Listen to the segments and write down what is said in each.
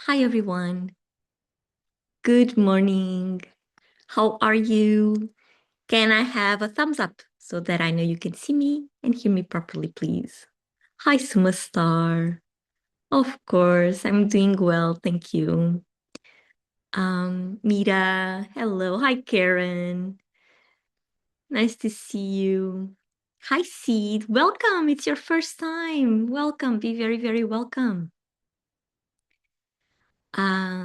Hi, everyone. Good morning. How are you? Can I have a thumbs up so that I know you can see me and hear me properly, please? Hi, Sumastar. Of course, I'm doing well. Thank you. Mira, hello. Hi, Karen. Nice to see you. Hi, Seed. Welcome. It's your first time. Welcome. Be very, very welcome.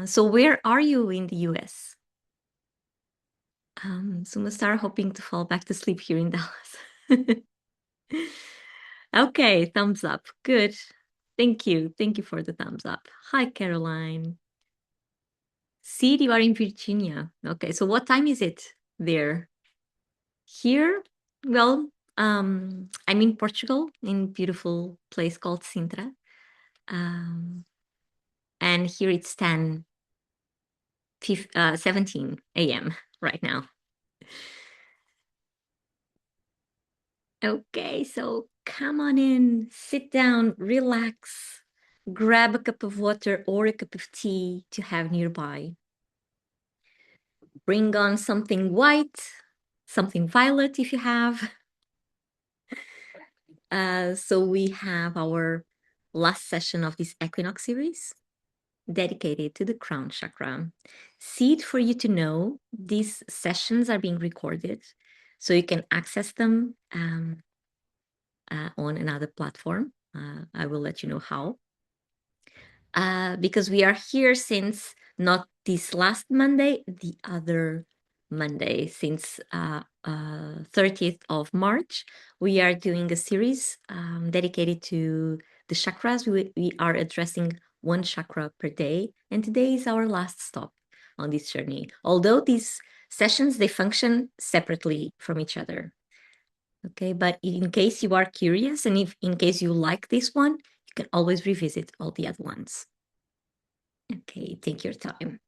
So where are you in the US? Sumastar hoping to fall back to sleep here in Dallas. Okay, thumbs up. Good. Thank you. Thank you for the thumbs up. Hi, Caroline. See, you are in Virginia. Okay, so what time is it there? Here? Well, I'm in Portugal, in beautiful place called Sintra. And here it's 17 a.m. right now. Okay, so come on in, sit down, relax, grab a cup of water or a cup of tea to have nearby. Bring on something white, something violet if you have. So we have our last session of this Equinox series dedicated to the Crown Chakra. Seed for you to know, these sessions are being recorded, so you can access them on another platform. I will let you know how. Because we are here since not this last Monday, the other Monday, since 30th of March, we are doing a series dedicated to the chakras. We are addressing one chakra per day, and today is our last stop on this journey. Although these sessions, they function separately from each other. Okay, but in case you are curious and if in case you like this one, you can always revisit all the other ones. Okay, take your time.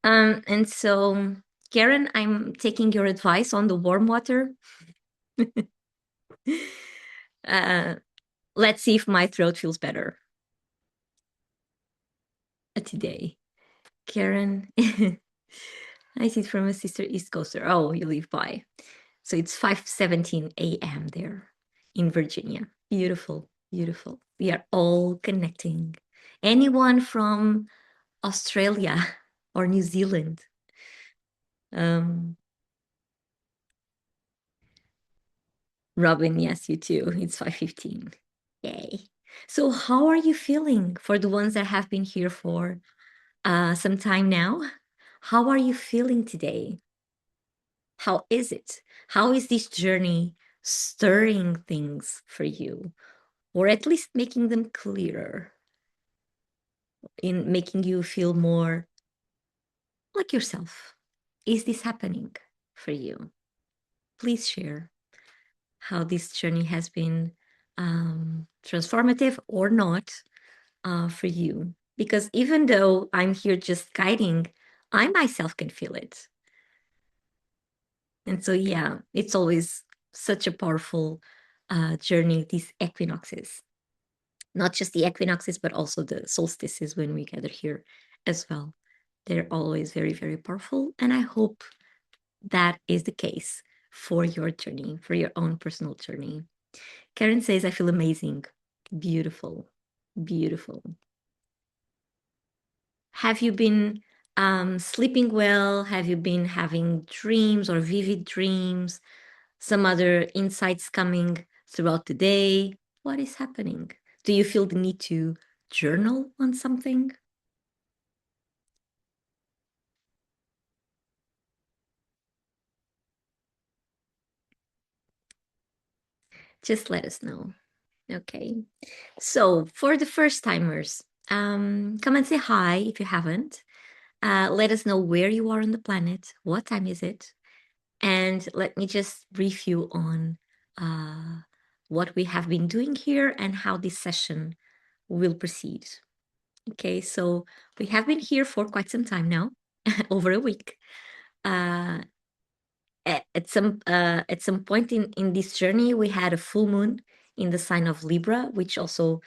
And so, Karen, I'm taking your advice on the warm water. Let's see if my throat feels better today. Karen, I see it from a sister East Coaster. Oh, you live by. So it's 5:17 a.m. there in Virginia. Beautiful, beautiful. We are all connecting. Anyone from Australia or New Zealand? Robin, yes, you too. It's 5:15. Yay. So how are you feeling for the ones that have been here for some time now? How are you feeling today? How is it? How is this journey stirring things for you? Or at least making them clearer, in making you feel more like yourself? Is this happening for you? Please share how this journey has been transformative or not for you. Because even though I'm here just guiding, I myself can feel it. And so, yeah, it's always such a powerful journey, these equinoxes. Not just the equinoxes, but also the solstices when we gather here as well. They're always very, very powerful. And I hope that is the case for your journey, for your own personal journey. Karen says, I feel amazing. Beautiful, beautiful. Have you been sleeping well? Have you been having dreams or vivid dreams? Some other insights coming throughout the day? What is happening? Do you feel the need to journal on something? Just let us know. Okay. So for the first timers, come and say hi if you haven't. Let us know where you are on the planet. What time is it? And let me just brief you on what we have been doing here and how this session will proceed. Okay, so we have been here for quite some time now, over a week. At some point in this journey, we had a full moon in the sign of Libra, which also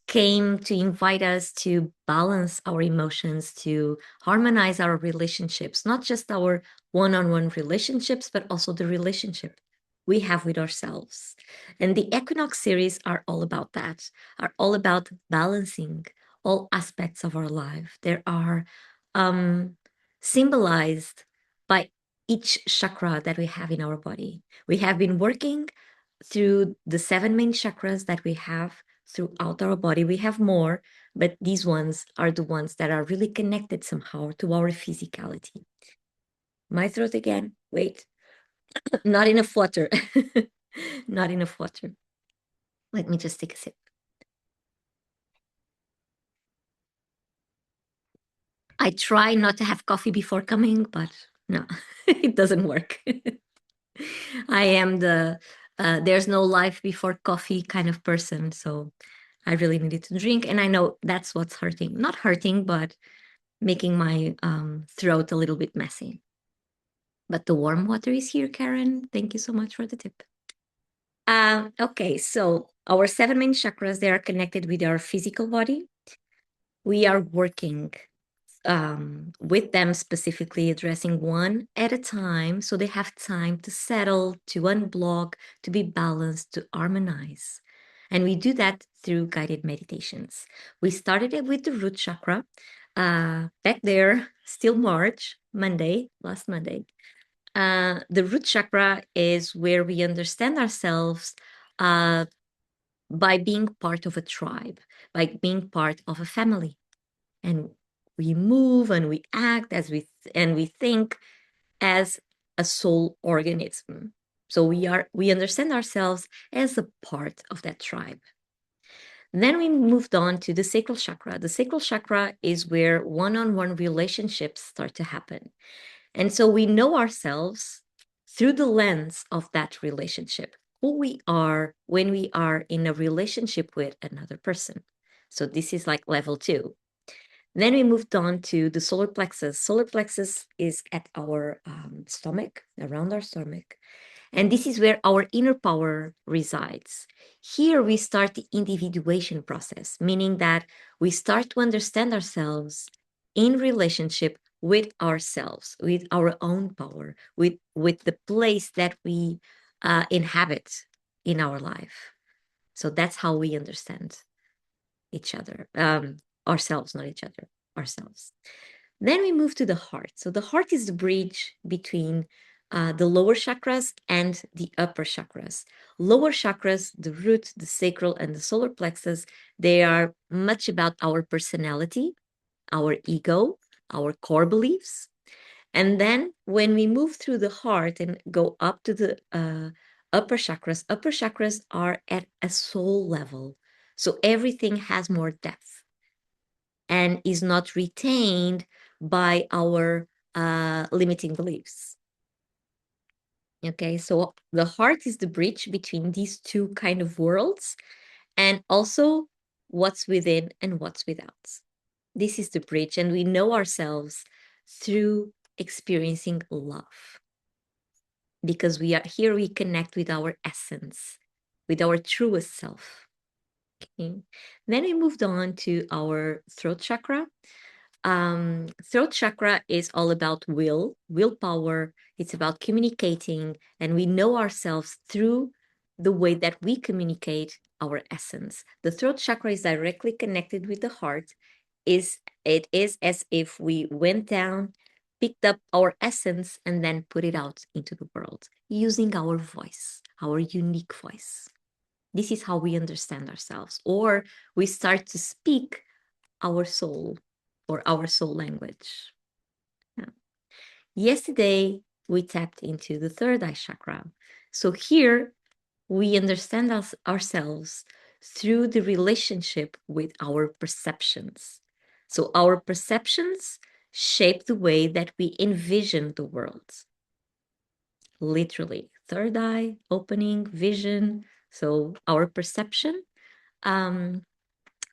came to invite us to balance our emotions, to harmonize our relationships, not just our one-on-one relationships, but also the relationship we have with ourselves. And the Equinox series are all about that, are all about balancing all aspects of our life. There are symbolized by each chakra that we have in our body. We have been working through the 7 main chakras that we have throughout our body. We have more, but these ones are the ones that are really connected somehow to our physicality. My throat again. Wait, not in a flutter. Not in a flutter. Let me just take a sip. I try not to have coffee before coming, but no, it doesn't work. I am the there's no life before coffee kind of person. So I really needed to drink. And I know that's what's hurting. Not hurting, but making my throat a little bit messy. But the warm water is here, Karen. Thank you so much for the tip. Okay, so our 7 main chakras, they are connected with our physical body. We are working with them specifically, addressing one at a time so they have time to settle, to unblock, to be balanced, to harmonize. And we do that through guided meditations. We started it with the root chakra back there, still March, Monday, last Monday. The root chakra is where we understand ourselves by being part of a tribe, by being part of a family. And we move and we act and we think as a soul organism. So we understand ourselves as a part of that tribe. Then we moved on to the sacral chakra. The sacral chakra is where one-on-one relationships start to happen. And so we know ourselves through the lens of that relationship, who we are when we are in a relationship with another person. So this is like level 2. Then we moved on to the solar plexus. Solar plexus is at our stomach, around our stomach. And this is where our inner power resides. Here we start the individuation process, meaning that we start to understand ourselves in relationship with ourselves, with our own power, with the place that we inhabit in our life. So that's how we understand each other, ourselves, not each other, ourselves. Then we move to the heart. So the heart is the bridge between the lower chakras and the upper chakras. Lower chakras, the root, the sacral, and the solar plexus, they are much about our personality, our ego, our core beliefs. And then when we move through the heart and go up to the upper chakras are at a soul level. So everything has more depth and is not retained by our limiting beliefs. Okay, so the heart is the bridge between these two kind of worlds, and also what's within and what's without. This is the bridge, and we know ourselves through experiencing love. Because we are here, we connect with our essence, with our truest self. Okay. Then we moved on to our throat chakra. Throat chakra is all about willpower. It's about communicating, and we know ourselves through the way that we communicate our essence. The throat chakra is directly connected with the heart. It is as if we went down, picked up our essence, and then put it out into the world using our voice, our unique voice. This is how we understand ourselves, or we start to speak our soul or our soul language. Yeah. Yesterday, we tapped into the third eye chakra. So here, we understand ourselves through the relationship with our perceptions. So our perceptions shape the way that we envision the world. Literally, third eye, opening, vision. So our perception, the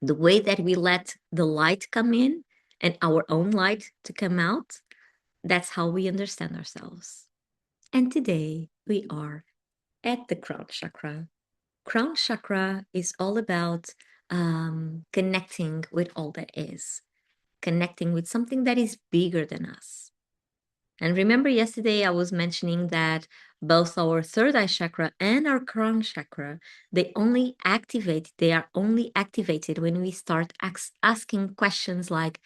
way that we let the light come in and our own light to come out, that's how we understand ourselves. And today we are at the crown chakra. Crown chakra is all about connecting with all that is, connecting with something that is bigger than us. And remember, yesterday I was mentioning that both our third eye chakra and our crown chakra, they are only activated when we start asking questions like,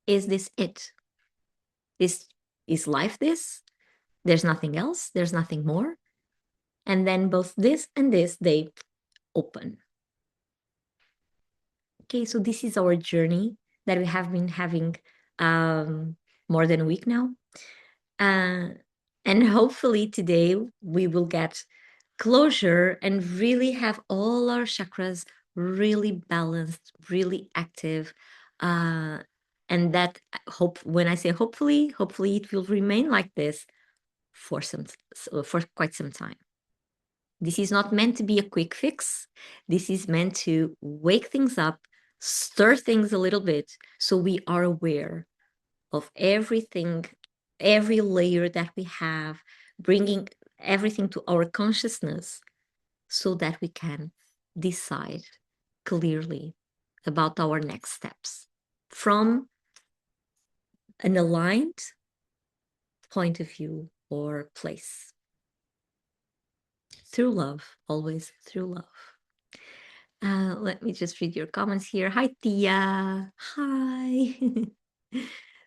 is this it? Is life this? There's nothing else, there's nothing more. And then both this and this, they open. Okay, so this is our journey that we have been having more than a week now. And hopefully today we will get closure and really have all our chakras really balanced, really active. And that when I say hopefully it will remain like this for quite some time. This is not meant to be a quick fix. This is meant to wake things up, stir things a little bit, so we are aware of everything, every layer that we have, bringing everything to our consciousness so that we can decide clearly about our next steps from an aligned point of view or place. Through love, always through love. Let me just read your comments here. Hi, Tia. Hi.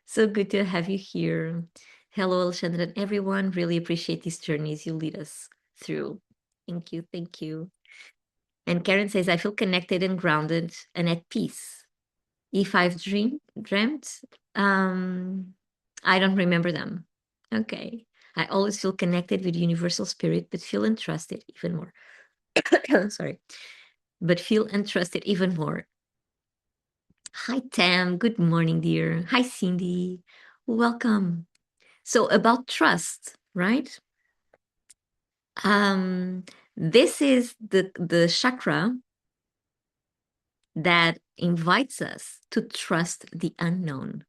So good to have you here. Hello, Alexandra and everyone. Really appreciate these journeys you lead us through. Thank you. Thank you. And Karen says, I feel connected and grounded and at peace. If I've dreamt, I don't remember them. Okay. I always feel connected with universal spirit, but feel entrusted even more. Sorry. But feel entrusted even more. Hi, Tam. Good morning, dear. Hi, Cindy. Welcome. So about trust, right? This is the chakra that invites us to trust the unknown.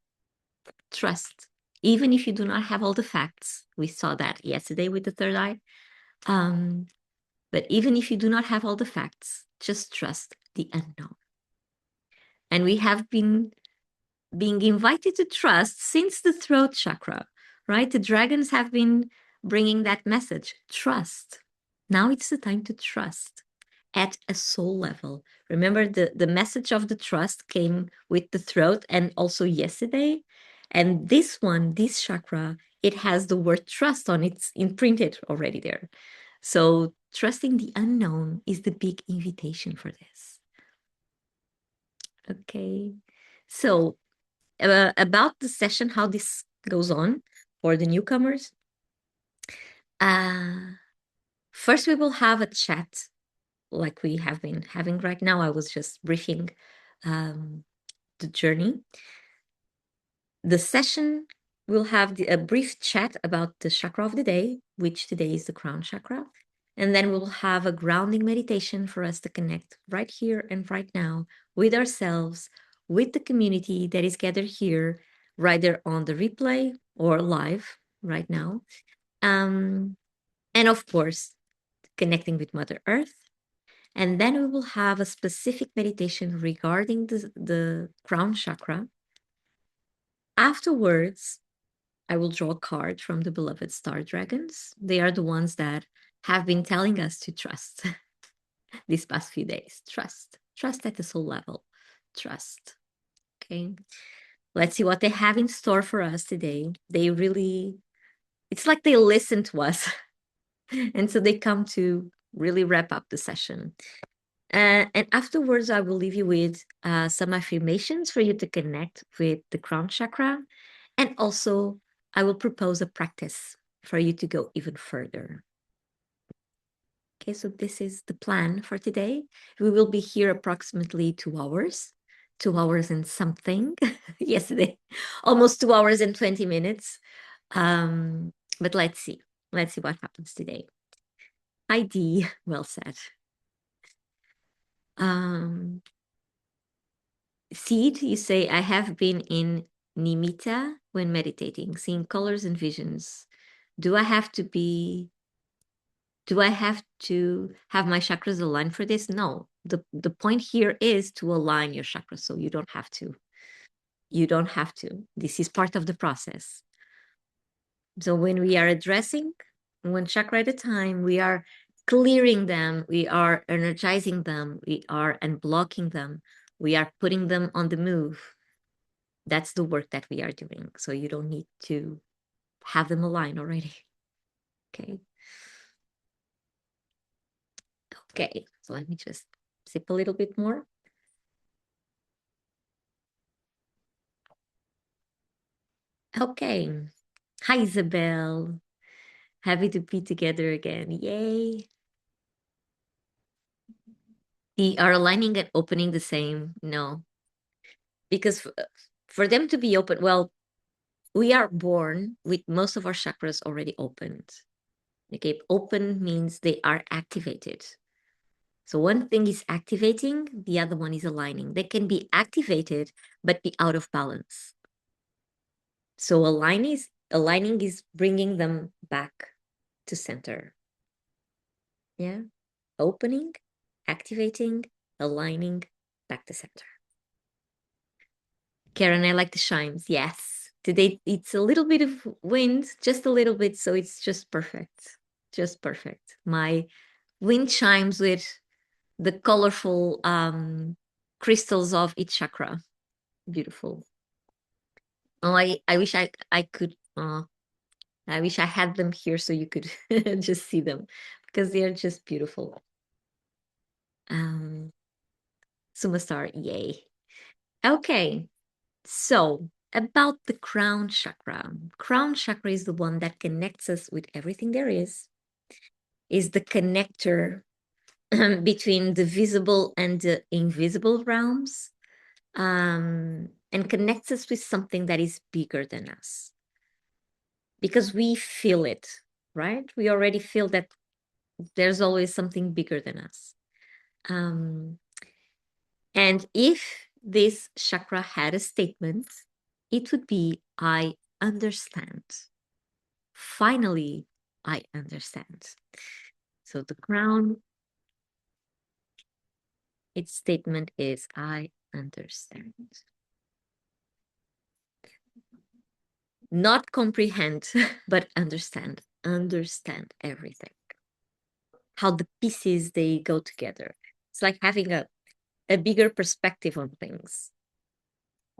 Trust, even if you do not have all the facts. We saw that yesterday with the third eye. But even if you do not have all the facts, just trust the unknown. And we have been being invited to trust since the throat chakra, right? The dragons have been bringing that message, trust. Now it's the time to trust at a soul level. Remember, the message of the trust came with the throat and also yesterday. And this one, this chakra, it has the word trust on it, it's imprinted already there. So trusting the unknown is the big invitation for this. Okay. So about the session, how this goes on for the newcomers. First, we will have a chat like we have been having right now. I was just briefing the journey. The session will have a brief chat about the chakra of the day, which today is the crown chakra. And then we'll have a grounding meditation for us to connect right here and right now with ourselves, with the community that is gathered here, either on the replay or live right now. And of course, connecting with Mother Earth. And then we will have a specific meditation regarding the crown chakra. Afterwards, I will draw a card from the beloved star dragons. They are the ones that have been telling us to trust these past few days. Trust at the soul level. Trust. Okay. Let's see what they have in store for us today. It's like they listen to us. And so they come to really wrap up the session. And afterwards, I will leave you with some affirmations for you to connect with the crown chakra. And also, I will propose a practice for you to go even further. Okay, so this is the plan for today. We will be here approximately 2 hours, 2 hours and something. Yesterday, almost 2 hours and 20 minutes. But let's see what happens today. ID, well said. Seed, you say, I have been in Nimitta when meditating, seeing colors and visions. Do I have to be Do I have to have my chakras aligned for this? No. The point here is to align your chakras, so you don't have to. You don't have to. This is part of the process. So when we are addressing one chakra at a time, we are clearing them, we are energizing them, we are unblocking them, we are putting them on the move. That's the work that we are doing. So you don't need to have them aligned already. Okay. Okay. So let me just sip a little bit more. Okay. Hi, Isabel. Happy to be together again. Yay. We are aligning and opening the same. No, because for them to be open, well, we are born with most of our chakras already opened. Okay, open means they are activated. So one thing is activating, the other one is aligning. They can be activated, but be out of balance. So aligning is bringing them back to center. Yeah, opening, activating, aligning, back to center. Karen, I like the chimes. Yes. Today it's a little bit of wind, just a little bit, so it's just perfect. Just perfect. My wind chimes with the colorful crystals of each chakra. Beautiful. Oh, I wish I could I wish I had them here so you could just see them because they are just beautiful. Sumastar, yay. Okay. So, about the crown chakra. Crown chakra is the one that connects us with everything there is the connector between the visible and the invisible realms, and connects us with something that is bigger than us. Because we feel it, right? We already feel that there's always something bigger than us. And if this chakra had a statement, it would be, I understand. Finally, I understand. So the crown, its statement is, I understand. Not comprehend, but understand. Understand everything. How the pieces they go together. It's like having a bigger perspective on things.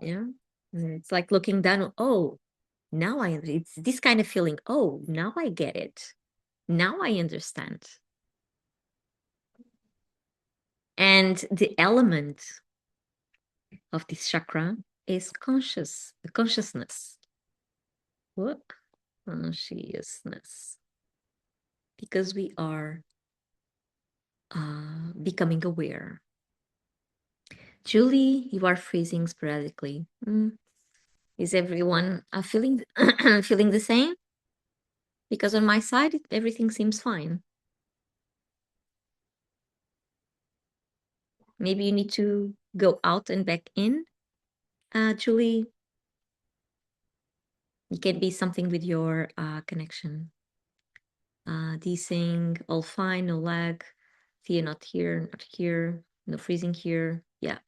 Yeah. It's like looking down, oh, now it's this kind of feeling, oh, now I get it. Now I understand. And the element of this chakra is consciousness. What? Consciousness. Because we are becoming aware. Julie, you are freezing sporadically. Is everyone feeling feeling the same? Because on my side, everything seems fine. Maybe you need to go out and back in. Julie, it can be something with your connection. Desync, all fine, no lag. Thea not here, not here, no freezing here. Yeah.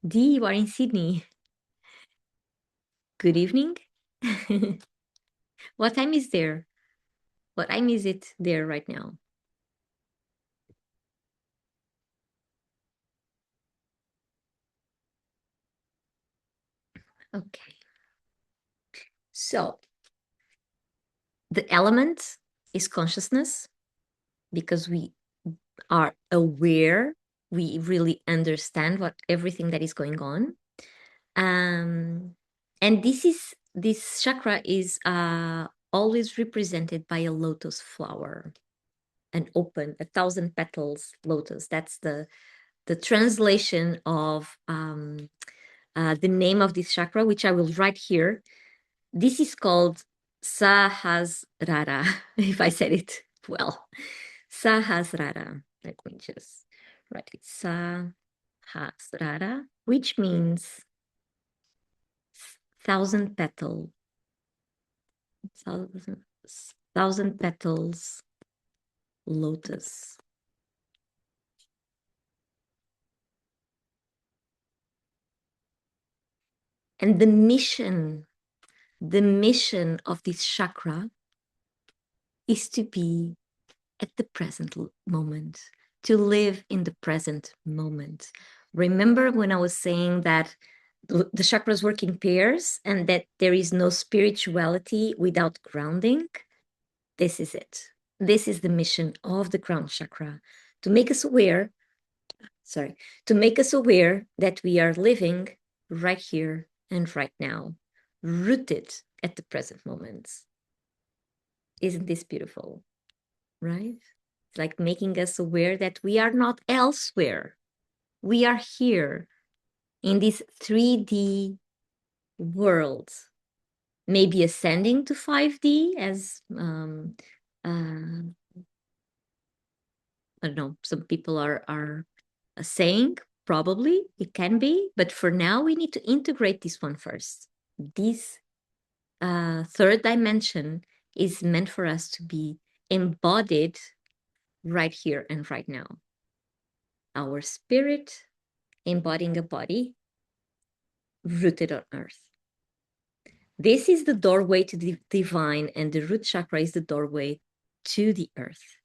Dee, you are in Sydney. Good evening. What time is there? What time is it there right now? Okay. So the element is consciousness because we are aware, we really understand what everything that is going on. And this chakra is always represented by a lotus flower, an open, 1,000 petals lotus. That's the translation of the name of this chakra, which I will write here. This is called Sahasrara, if I said it well. Sahasrara. Let me just write it. Sahasrara, which means thousand petal, thousand, thousand petals lotus. And the mission of this chakra is to be at the present moment, to live in the present moment. Remember when I was saying that the chakras work in pairs and that there is no spirituality without grounding? This is it. This is the mission of the crown chakra, to make us aware, to make us aware that we are living right here and right now, rooted at the present moment. Isn't this beautiful? Right? It's like making us aware that we are not elsewhere. We are here in this 3D world, maybe ascending to 5D as I don't know, some people are saying. Probably it can be, but for now we need to integrate this one first. This third dimension is meant for us to be embodied right here and right now. Our spirit embodying a body rooted on earth. This is the doorway to the divine, and the root chakra is the doorway to the earth.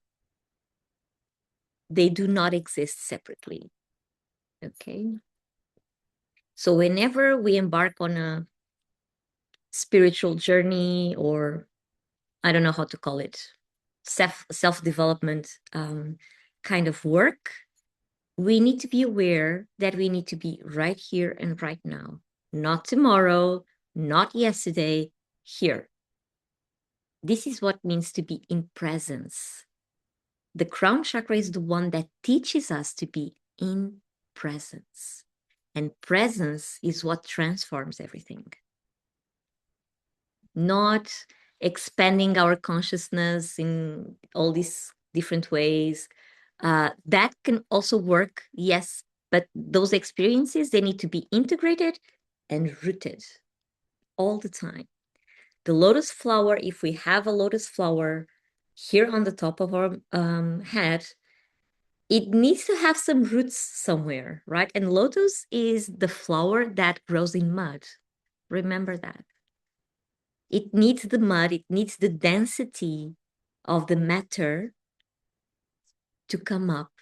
They do not exist separately. Okay? So whenever we embark on a spiritual journey, or I don't know how to call it, self-development kind of work, we need to be aware that we need to be right here and right now, not tomorrow, not yesterday, here. This is what it means to be in presence. The crown chakra is the one that teaches us to be in presence. And presence is what transforms everything. Not expanding our consciousness in all these different ways. That can also work, yes, but those experiences, they need to be integrated and rooted all the time. The lotus flower, if we have a lotus flower here on the top of our head, it needs to have some roots somewhere, right? And lotus is the flower that grows in mud. Remember that. It needs the mud, it needs the density of the matter to come up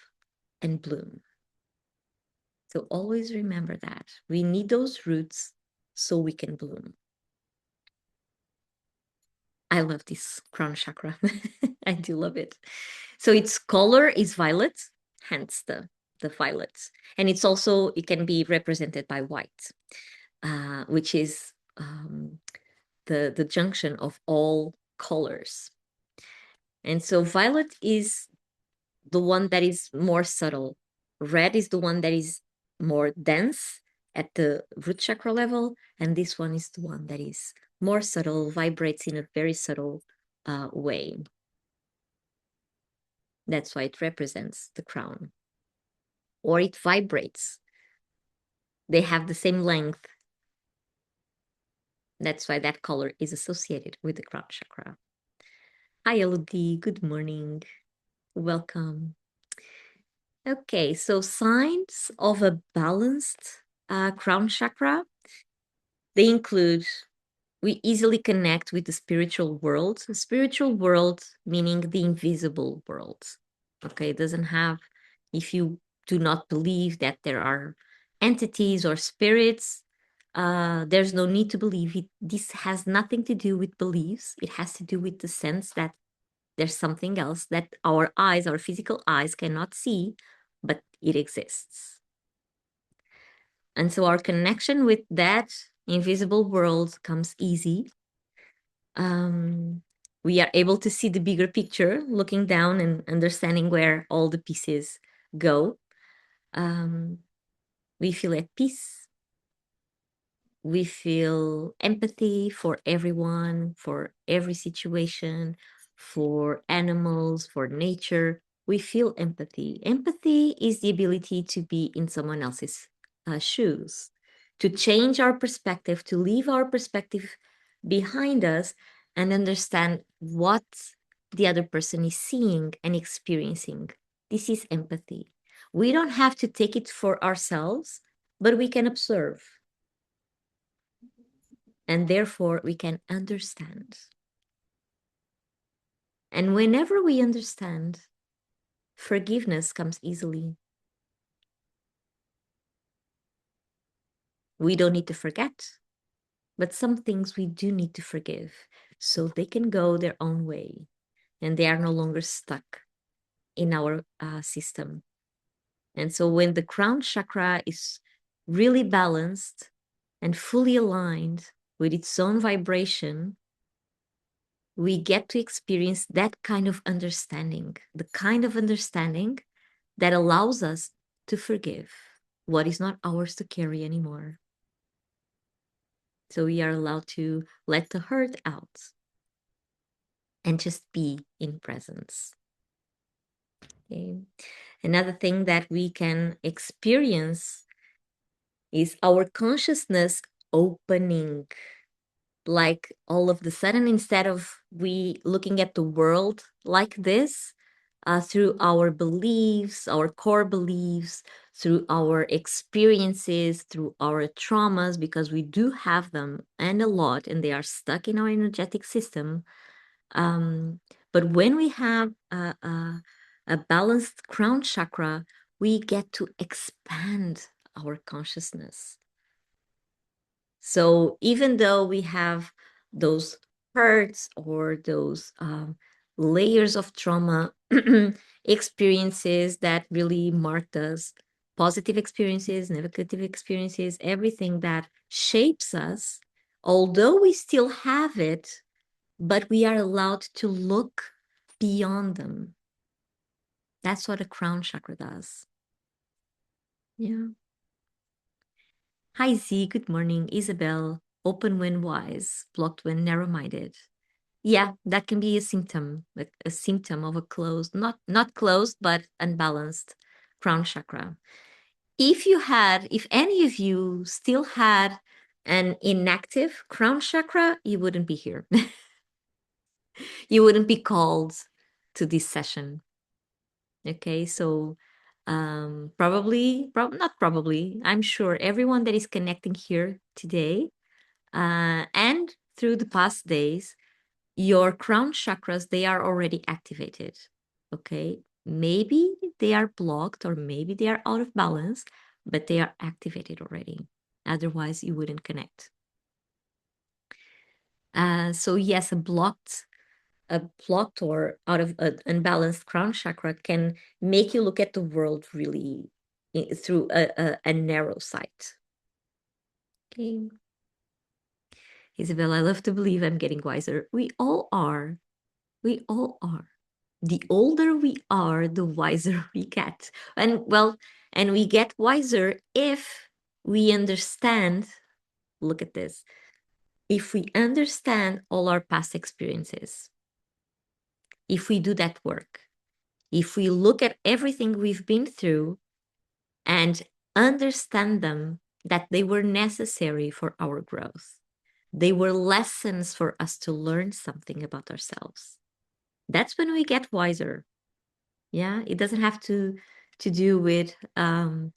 and bloom. So always remember that. We need those roots so we can bloom. I love this crown chakra. I do love it. So its color is violet, hence the violet. And it's also, it can be represented by white, which is the junction of all colors. And so violet is the one that is more subtle. Red is the one that is more dense at the root chakra level. And this one is the one that is more subtle, vibrates in a very subtle way. That's why it represents the crown. Or it vibrates. They have the same length. That's why that color is associated with the crown chakra. Hi, Elodie. Good morning. Welcome. Okay, so signs of a balanced crown chakra, they include, we easily connect with the spiritual world. The spiritual world meaning the invisible world. Okay, it doesn't have, if you do not believe that there are entities or spirits, there's no need to believe it. This has nothing to do with beliefs. It has to do with the sense that there's something else that our eyes, our physical eyes cannot see, but it exists. And so our connection with that invisible world comes easy. We are able to see the bigger picture, looking down and understanding where all the pieces go. We feel at peace. We feel empathy for everyone, for every situation, for animals, for nature. We feel empathy. Empathy is the ability to be in someone else's shoes, to change our perspective, to leave our perspective behind us and understand what the other person is seeing and experiencing. This is empathy. We don't have to take it for ourselves, but we can observe. And therefore, we can understand. And whenever we understand, forgiveness comes easily. We don't need to forget, but some things we do need to forgive so they can go their own way and they are no longer stuck in our system. And so when the crown chakra is really balanced and fully aligned with its own vibration, we get to experience that kind of understanding, the kind of understanding that allows us to forgive what is not ours to carry anymore. So we are allowed to let the hurt out and just be in presence. Okay. Another thing that we can experience is our consciousness opening. Like all of the sudden, instead of we looking at the world like this, through our beliefs, our core beliefs, through our experiences, through our traumas, because we do have them and a lot, and they are stuck in our energetic system. But when we have a balanced crown chakra, we get to expand our consciousness. So even though we have those hurts or those layers of trauma experiences that really marked us, positive experiences, negative experiences, everything that shapes us, although we still have it, but we are allowed to look beyond them. That's what a crown chakra does. Yeah. Hi Z, good morning. Isabel, open when wise, blocked when narrow-minded. Yeah, that can be a symptom, like a symptom of a closed, not closed, but unbalanced crown chakra. If any of you still had an inactive crown chakra, you wouldn't be here. You wouldn't be called to this session. Okay, so not probably, I'm sure everyone that is connecting here today and through the past days, your crown chakras, they are already activated. Okay, maybe they are blocked or maybe they are out of balance, but they are activated already. Otherwise, you wouldn't connect. So yes, a blocked or out of an unbalanced crown chakra can make you look at the world really through a narrow sight. Okay. Isabel, I love to believe I'm getting wiser. We all are. We all are. The older we are, the wiser we get. And we get wiser if we understand, look at this, if we understand all our past experiences, if we do that work, if we look at everything we've been through and understand them, that they were necessary for our growth. They were lessons for us to learn something about ourselves. That's when we get wiser. Yeah, it doesn't have to do with how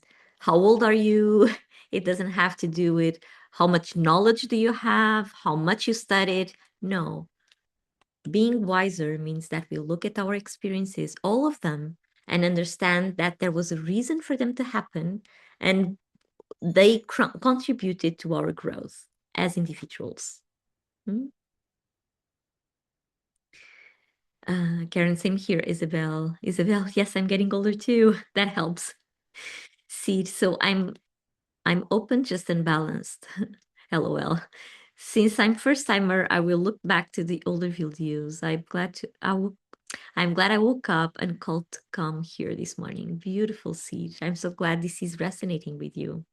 old are you. It doesn't have to do with how much knowledge do you have, how much you studied. No, being wiser means that we look at our experiences, all of them, and understand that there was a reason for them to happen and they contributed to our growth as individuals. Karen, same here. Isabel, yes, I'm getting older too. That helps. See, so I'm open, just unbalanced. LOL. Since I'm first timer, I will look back to the older videos. I'm glad I woke up and called to come here this morning. Beautiful, Siege. I'm so glad this is resonating with you.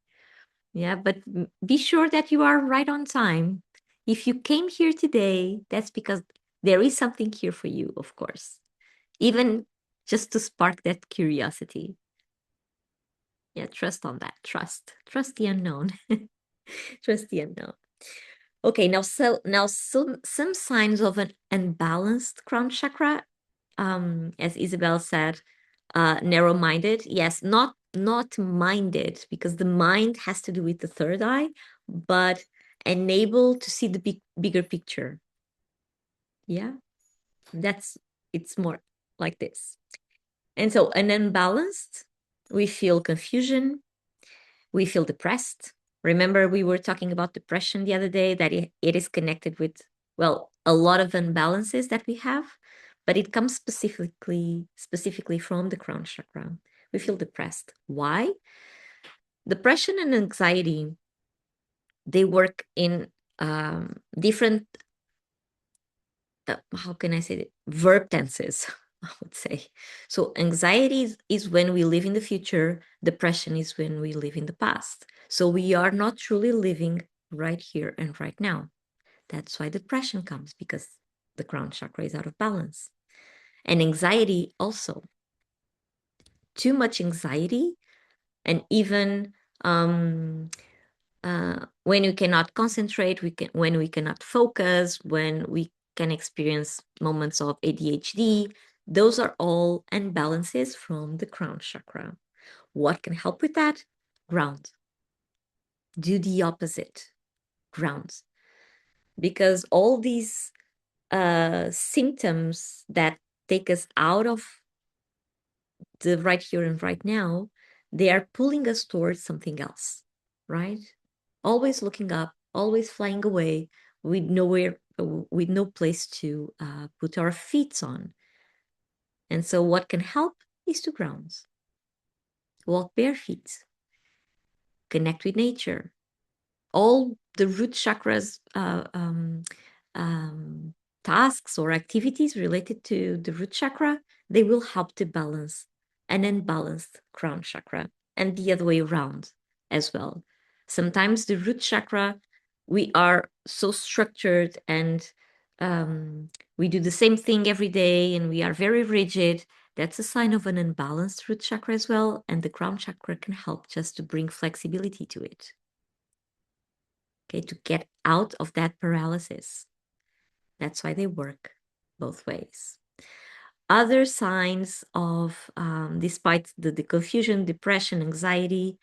Yeah, but be sure that you are right on time. If you came here today, that's because there is something here for you, of course. Even just to spark that curiosity. Yeah, trust on that. Trust the unknown. Trust the unknown. Okay, now some signs of an unbalanced crown chakra, as Isabel said, narrow-minded. Yes, not minded, because the mind has to do with the third eye, but unable to see the bigger picture. Yeah, it's more like this. And so an unbalanced, we feel confusion, we feel depressed. Remember, we were talking about depression the other day, that it is connected with, well, a lot of imbalances that we have, but it comes specifically from the crown chakra. We feel depressed. Why? Depression and anxiety, they work in different, how can I say it? Verb tenses, I would say. So anxiety is when we live in the future. Depression is when we live in the past. So we are not truly living right here and right now. That's why depression comes, because the crown chakra is out of balance. And anxiety also. Too much anxiety, and even when we cannot concentrate, when we cannot focus, when we can experience moments of ADHD, those are all imbalances from the crown chakra. What can help with that? Ground. Do the opposite. Ground. Because all these symptoms that take us out of the right here and right now, they are pulling us towards something else, right? Always looking up, always flying away with with no place to put our feet on. And so what can help is to ground. Walk bare feet, connect with nature. All the root chakras um, tasks or activities related to the root chakra, they will help to balance an unbalanced crown chakra, and the other way around as well. Sometimes the root chakra, we are so structured, and we do the same thing every day, and we are very rigid. That's a sign of an unbalanced root chakra as well, and the crown chakra can help just to bring flexibility to it. Okay, to get out of that paralysis. That's why they work both ways. Other signs of, despite the confusion, depression, anxiety,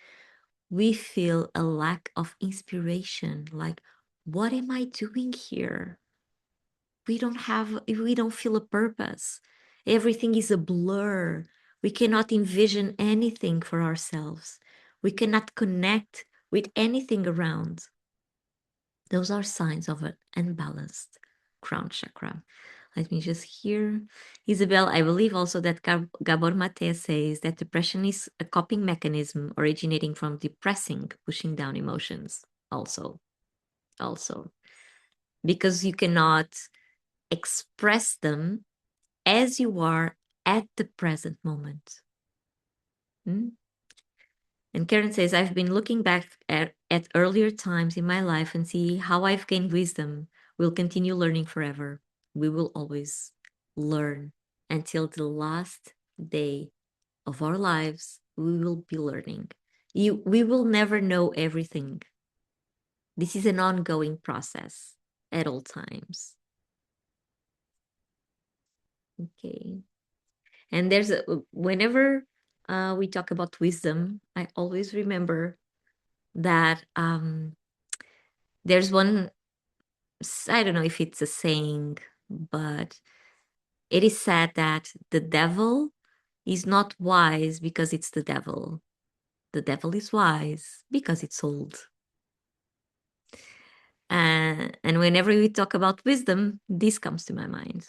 we feel a lack of inspiration. Like, what am I doing here? We don't feel a purpose. Everything is a blur. We cannot envision anything for ourselves. We cannot connect with anything around. Those are signs of an unbalanced crown chakra. Let me just hear. Isabel, I believe also that Gabor Mate says that depression is a coping mechanism originating from depressing, pushing down emotions. Also, because you cannot express them as you are at the present moment. Hmm? And Karen says, I've been looking back at earlier times in my life and see how I've gained wisdom. We'll continue learning forever. We will always learn until the last day of our lives. We will be learning. We will never know everything. This is an ongoing process at all times. Okay. And whenever we talk about wisdom, I always remember that there's one, I don't know if it's a saying, but it is said that the devil is not wise because it's the devil. The devil is wise because it's old. And whenever we talk about wisdom, this comes to my mind.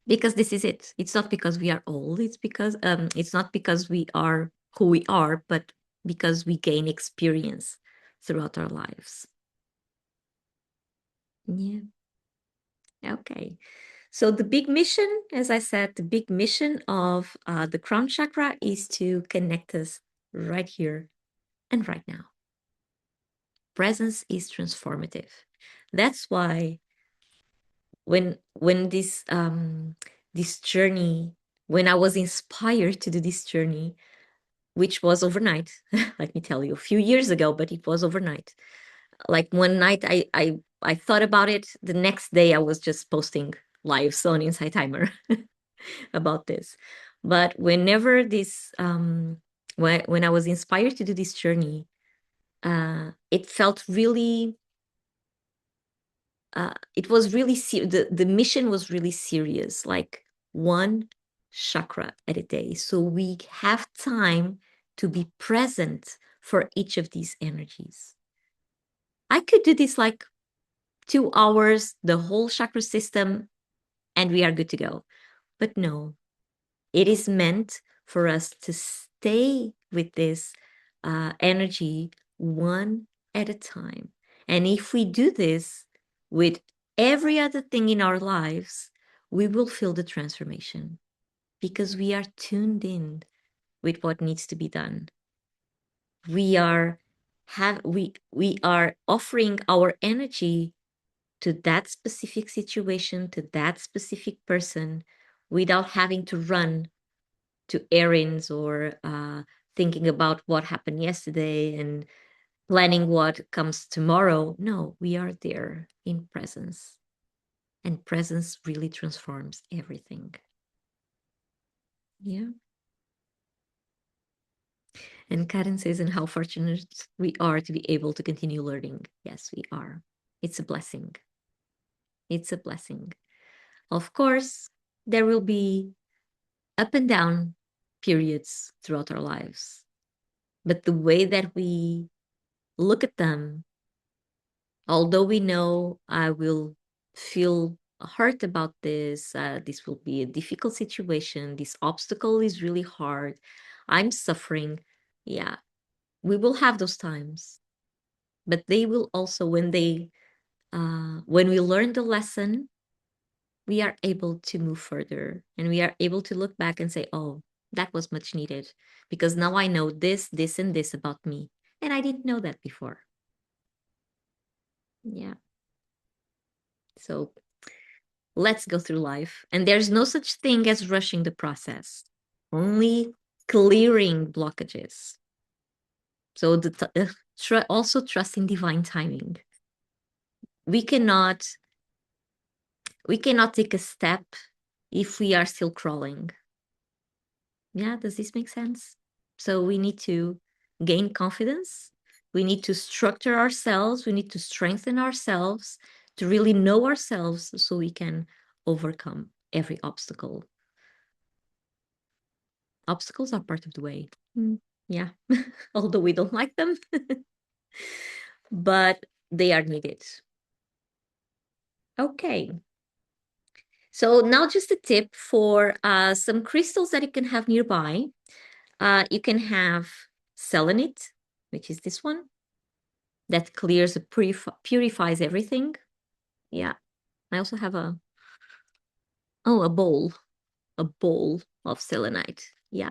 Because this is it. It's not because we are old. It's not because we are who we are, but because we gain experience throughout our lives. Yeah. Okay. So the big mission, as I said, the big mission of the crown chakra is to connect us right here and right now. Presence is transformative. That's why when this journey, when I was inspired to do this journey, which was overnight. Let me tell you, a few years ago, but it was overnight. Like one night I thought about it. The next day I was just posting lives on Insight Timer about this. But whenever this when I was inspired to do this journey, it felt really it was really the mission was really serious, like one chakra at a day, so we have time to be present for each of these energies. I could do this like 2 hours, the whole chakra system, and we are good to go. But no, it is meant for us to stay with this energy one at a time. And if we do this with every other thing in our lives, we will feel the transformation because we are tuned in with what needs to be done. We are we are offering our energy to that specific situation, to that specific person, without having to run to errands or thinking about what happened yesterday and planning what comes tomorrow. No, we are there in presence. And presence really transforms everything. Yeah. And Karen says, and how fortunate we are to be able to continue learning. Yes, we are. It's a blessing. It's a blessing. Of course, there will be up and down periods throughout our lives. But the way that we look at them, although we know I will feel hurt about this, this will be a difficult situation, this obstacle is really hard, I'm suffering. Yeah, we will have those times. But they will also, when we learn the lesson, we are able to move further and we are able to look back and say, oh, that was much needed because now I know this, this, and this about me. And I didn't know that before. Yeah. So let's go through life. And there's no such thing as rushing the process, only clearing blockages. So also trusting divine timing. We cannot take a step if we are still crawling. Yeah, does this make sense? So we need to gain confidence. We need to structure ourselves. We need to strengthen ourselves to really know ourselves so we can overcome every obstacle. Obstacles are part of the way. Yeah, although we don't like them, but they are needed. Okay. So now just a tip for some crystals that you can have nearby. You can have selenite, which is this one, that clears, purifies everything. Yeah. I also have a bowl of selenite. Yeah.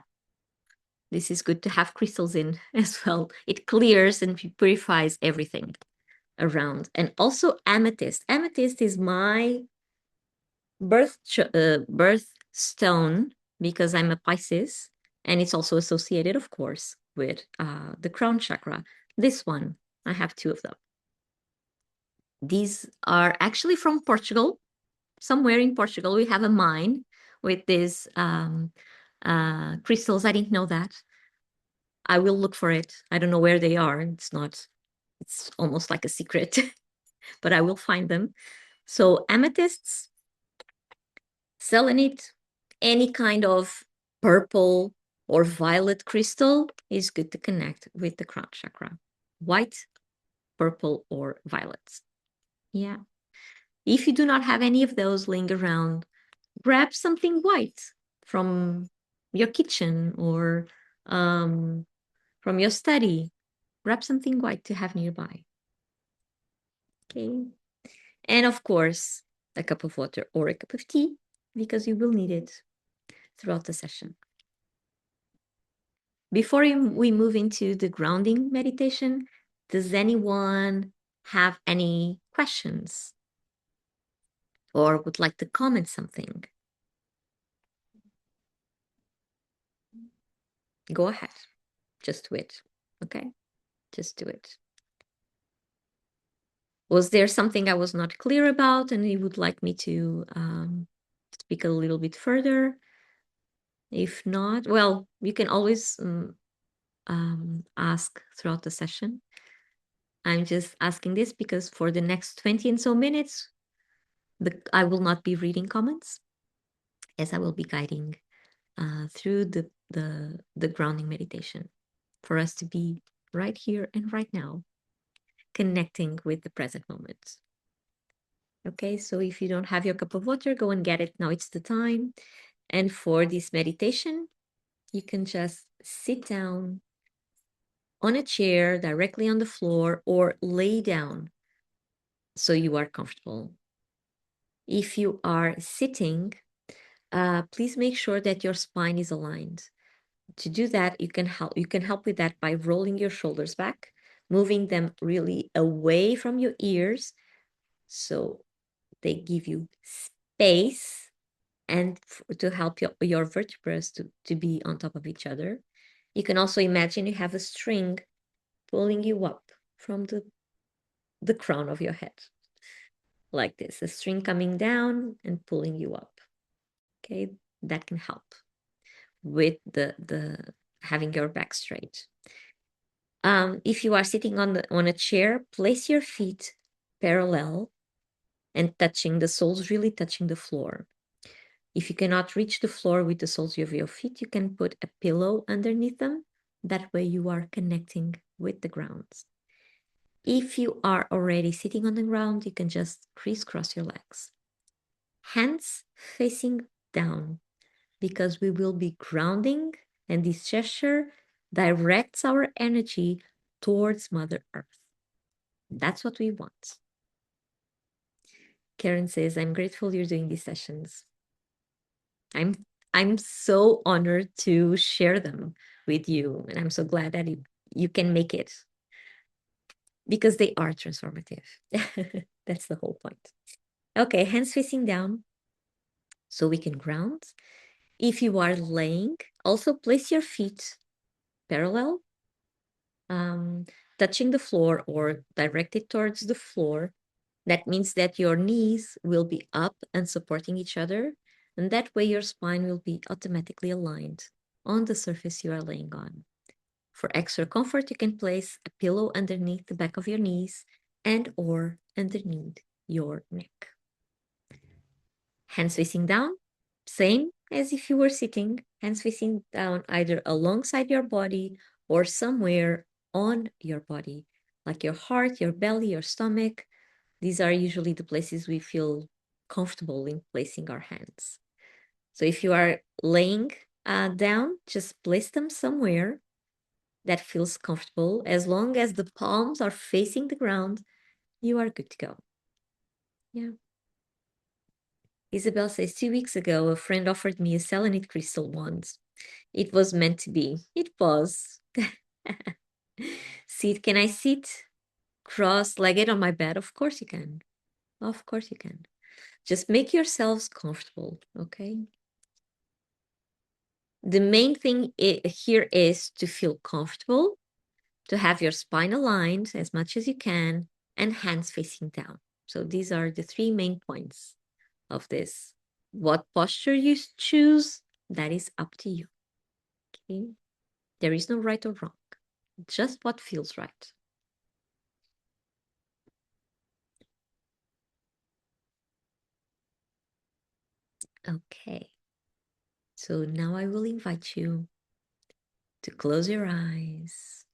This is good to have crystals in as well. It clears and purifies everything around. And also amethyst. Amethyst is my birth stone because I'm a Pisces, and it's also associated, of course, with the crown chakra. This one, I have 2 of them. These are actually from Portugal. Somewhere in Portugal, we have a mine with these crystals. I didn't know that. I will look for it. I don't know where they are. It's almost like a secret, but I will find them. So amethysts, selenite, any kind of purple or violet crystal is good to connect with the crown chakra. White, purple, or violet. Yeah. If you do not have any of those laying around, grab something white from your kitchen or from your study. Grab something white to have nearby. Okay. And of course, a cup of water or a cup of tea because you will need it throughout the session. Before we move into the grounding meditation, does anyone have any questions or would like to comment something? Go ahead. Just do it. Okay? Just do it. Was there something I was not clear about and you would like me to speak a little bit further? If not, well, you can always ask throughout the session. I'm just asking this because for the next 20 and so minutes, I will not be reading comments, as I will be guiding through the grounding meditation for us to be right here and right now, connecting with the present moment. Okay, so if you don't have your cup of water, go and get it. Now it's the time. And for this meditation, you can just sit down on a chair directly on the floor or lay down so you are comfortable. If you are sitting, please make sure that your spine is aligned. To do that, you can help with that by rolling your shoulders back, moving them really away from your ears so they give you space and to help your vertebrae to be on top of each other. You can also imagine you have a string pulling you up from the crown of your head, like this, a string coming down and pulling you up. Okay, that can help with the having your back straight. If you are sitting on a chair, place your feet parallel and touching the soles, really touching the floor. If you cannot reach the floor with the soles of your feet, you can put a pillow underneath them. That way you are connecting with the ground. If you are already sitting on the ground, you can just crisscross your legs. Hands facing down, because we will be grounding, and this gesture directs our energy towards Mother Earth. That's what we want. Karen says, I'm grateful you're doing these sessions. I'm so honored to share them with you, and I'm so glad that you can make it because they are transformative. That's the whole point. Okay, hands facing down so we can ground. If you are laying, also place your feet parallel, touching the floor or directed towards the floor. That means that your knees will be up and supporting each other, and that way your spine will be automatically aligned on the surface you are laying on. For extra comfort, you can place a pillow underneath the back of your knees and or underneath your neck. Hands facing down, same as if you were sitting, hands facing down either alongside your body or somewhere on your body, like your heart, your belly, your stomach. These are usually the places we feel comfortable in placing our hands. So if you are laying down, just place them somewhere that feels comfortable. As long as the palms are facing the ground, you are good to go. Yeah. Isabel says, 2 weeks ago, a friend offered me a selenite crystal once. It was meant to be. It was. Can I sit cross-legged on my bed? Of course you can. Of course you can. Just make yourselves comfortable, okay? The main thing here is to feel comfortable, to have your spine aligned as much as you can, and hands facing down. So these are the three main points of this. What posture you choose, that is up to you. Okay? There is no right or wrong, just what feels right. Okay. So now I will invite you to close your eyes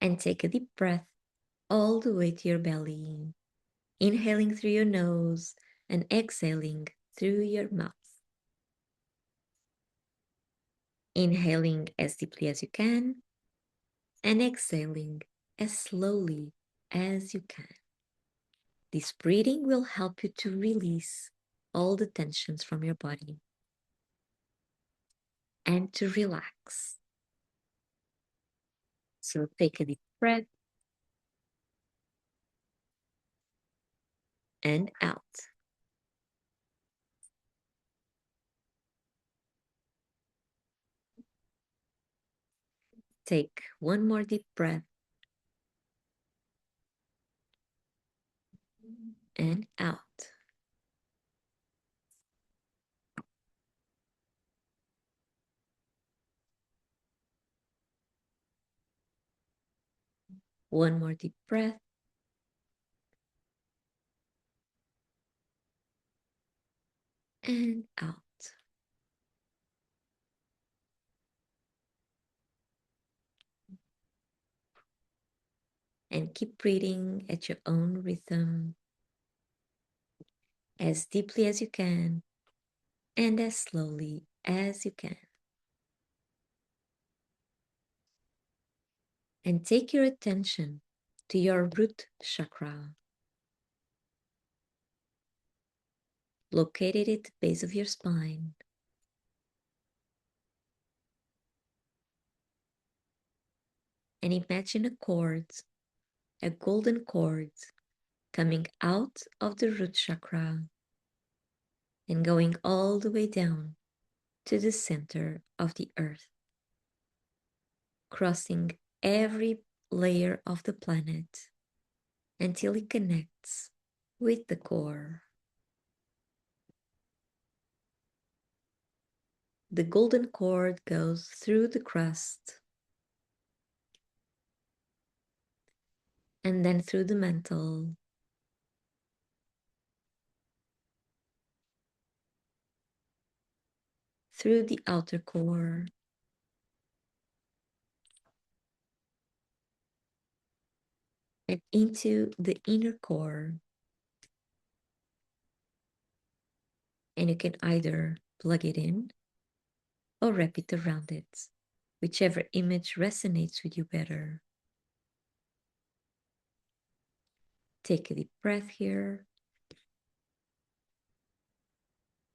and take a deep breath all the way to your belly, inhaling through your nose and exhaling through your mouth. Inhaling as deeply as you can and exhaling as slowly as you can. This breathing will help you to release all the tensions from your body and to relax. So take a deep breath and out. Take one more deep breath and out. One more deep breath and out. And keep breathing at your own rhythm, as deeply as you can and as slowly as you can. And take your attention to your root chakra, located at the base of your spine. And imagine a golden cord, coming out of the root chakra and going all the way down to the center of the earth, crossing every layer of the planet until it connects with the core. The golden cord goes through the crust and then through the mantle, through the outer core, and into the inner core. And you can either plug it in or wrap it around it, whichever image resonates with you better. Take a deep breath here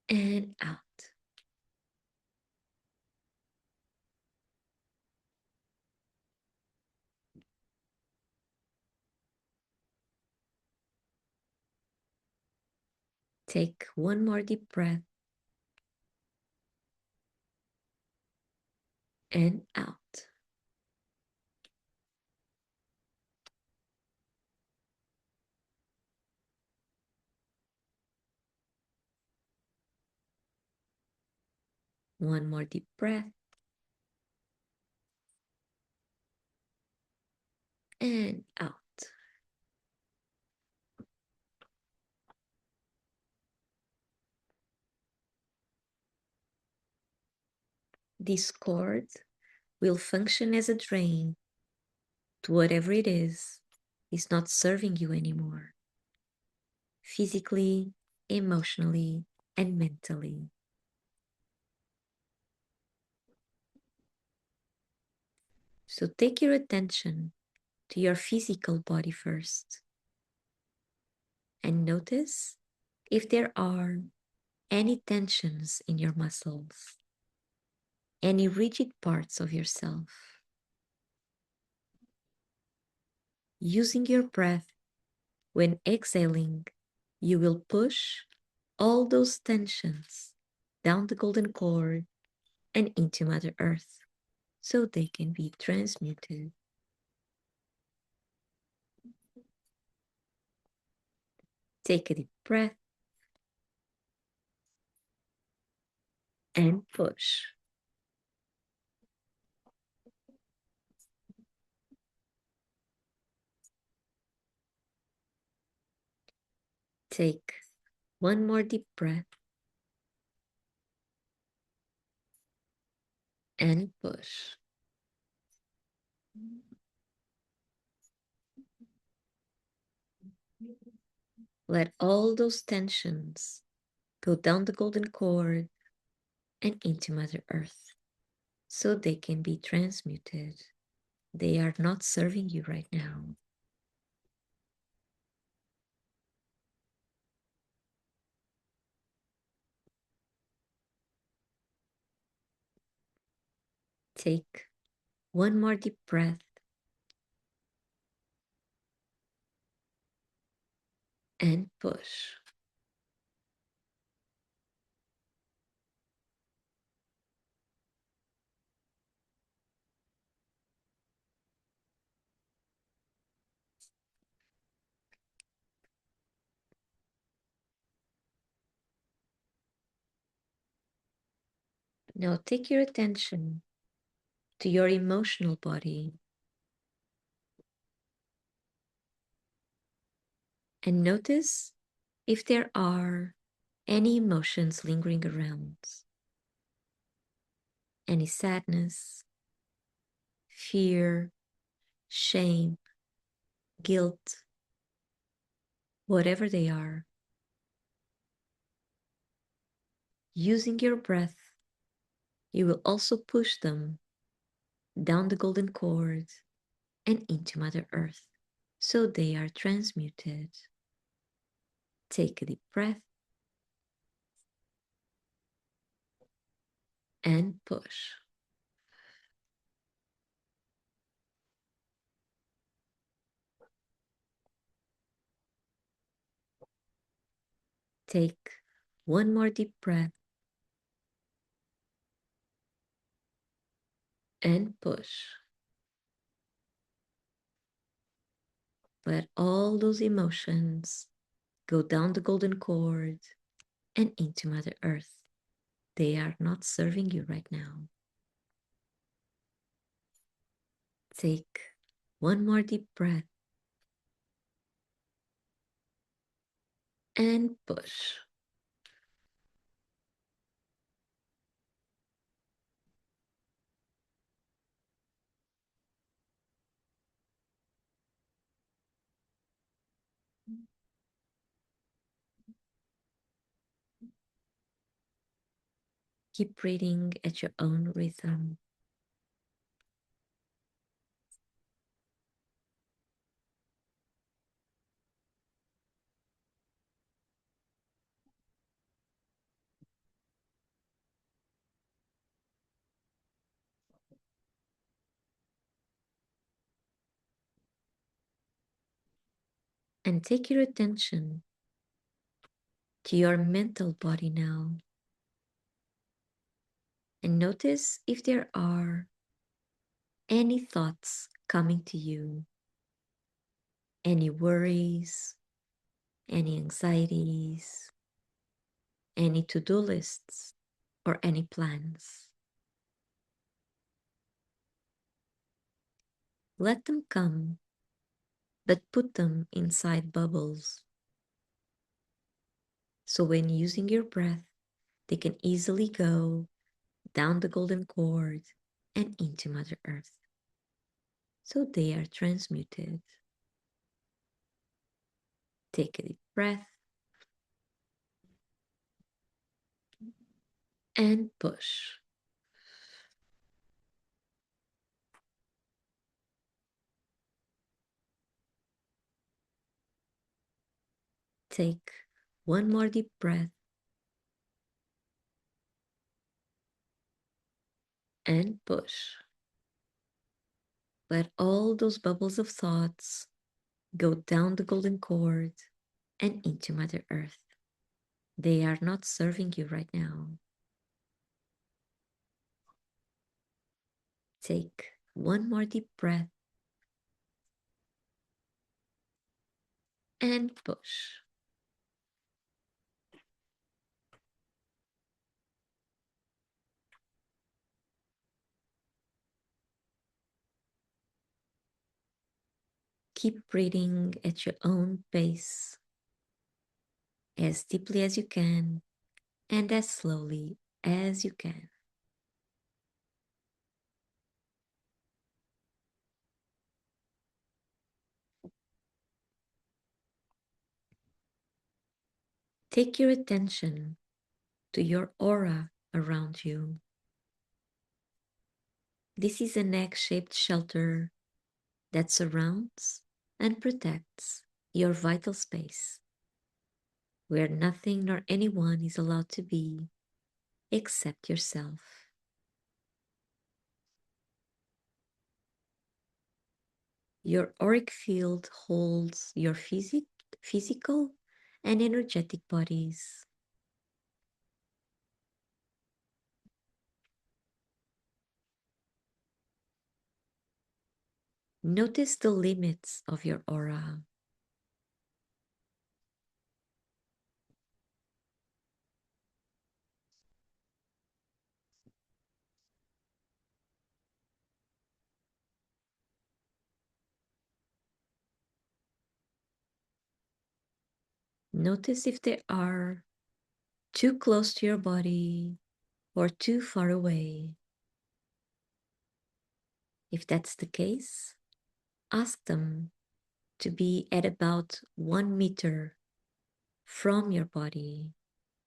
and out. Take one more deep breath and out. One more deep breath and out. This cord will function as a drain to whatever it is not serving you anymore, physically, emotionally, and mentally. So take your attention to your physical body first and notice if there are any tensions in your muscles, any rigid parts of yourself. Using your breath when exhaling, you will push all those tensions down the golden cord and into Mother Earth so they can be transmuted. Take a deep breath and push. Take one more deep breath and push. Let all those tensions go down the golden cord and into Mother Earth so they can be transmuted. They are not serving you right now. Take one more deep breath and push. Now take your attention to your emotional body and notice if there are any emotions lingering around, any sadness, fear, shame, guilt, whatever they are. Using your breath, you will also push them down the golden cord and into Mother Earth, so they are transmuted. Take a deep breath and push. Take one more deep breath and push. Let all those emotions go down the golden cord and into Mother Earth. They are not serving you right now. Take one more deep breath and push. Keep breathing at your own rhythm. And take your attention to your mental body now. And notice if there are any thoughts coming to you, any worries, any anxieties, any to-do lists, or any plans. Let them come, but put them inside bubbles. So when using your breath, they can easily go down the golden cord and into Mother Earth. So they are transmuted. Take a deep breath and push. Take one more deep breath and push. Let all those bubbles of thoughts go down the golden cord and into Mother Earth. They are not serving you right now. Take one more deep breath and push. Keep breathing at your own pace, as deeply as you can and as slowly as you can. Take your attention to your aura around you. This is an egg-shaped shelter that surrounds and protects your vital space, where nothing nor anyone is allowed to be except yourself. Your auric field holds your physical and energetic bodies. Notice the limits of your aura. Notice if they are too close to your body or too far away. If that's the case, ask them to be at about 1 meter from your body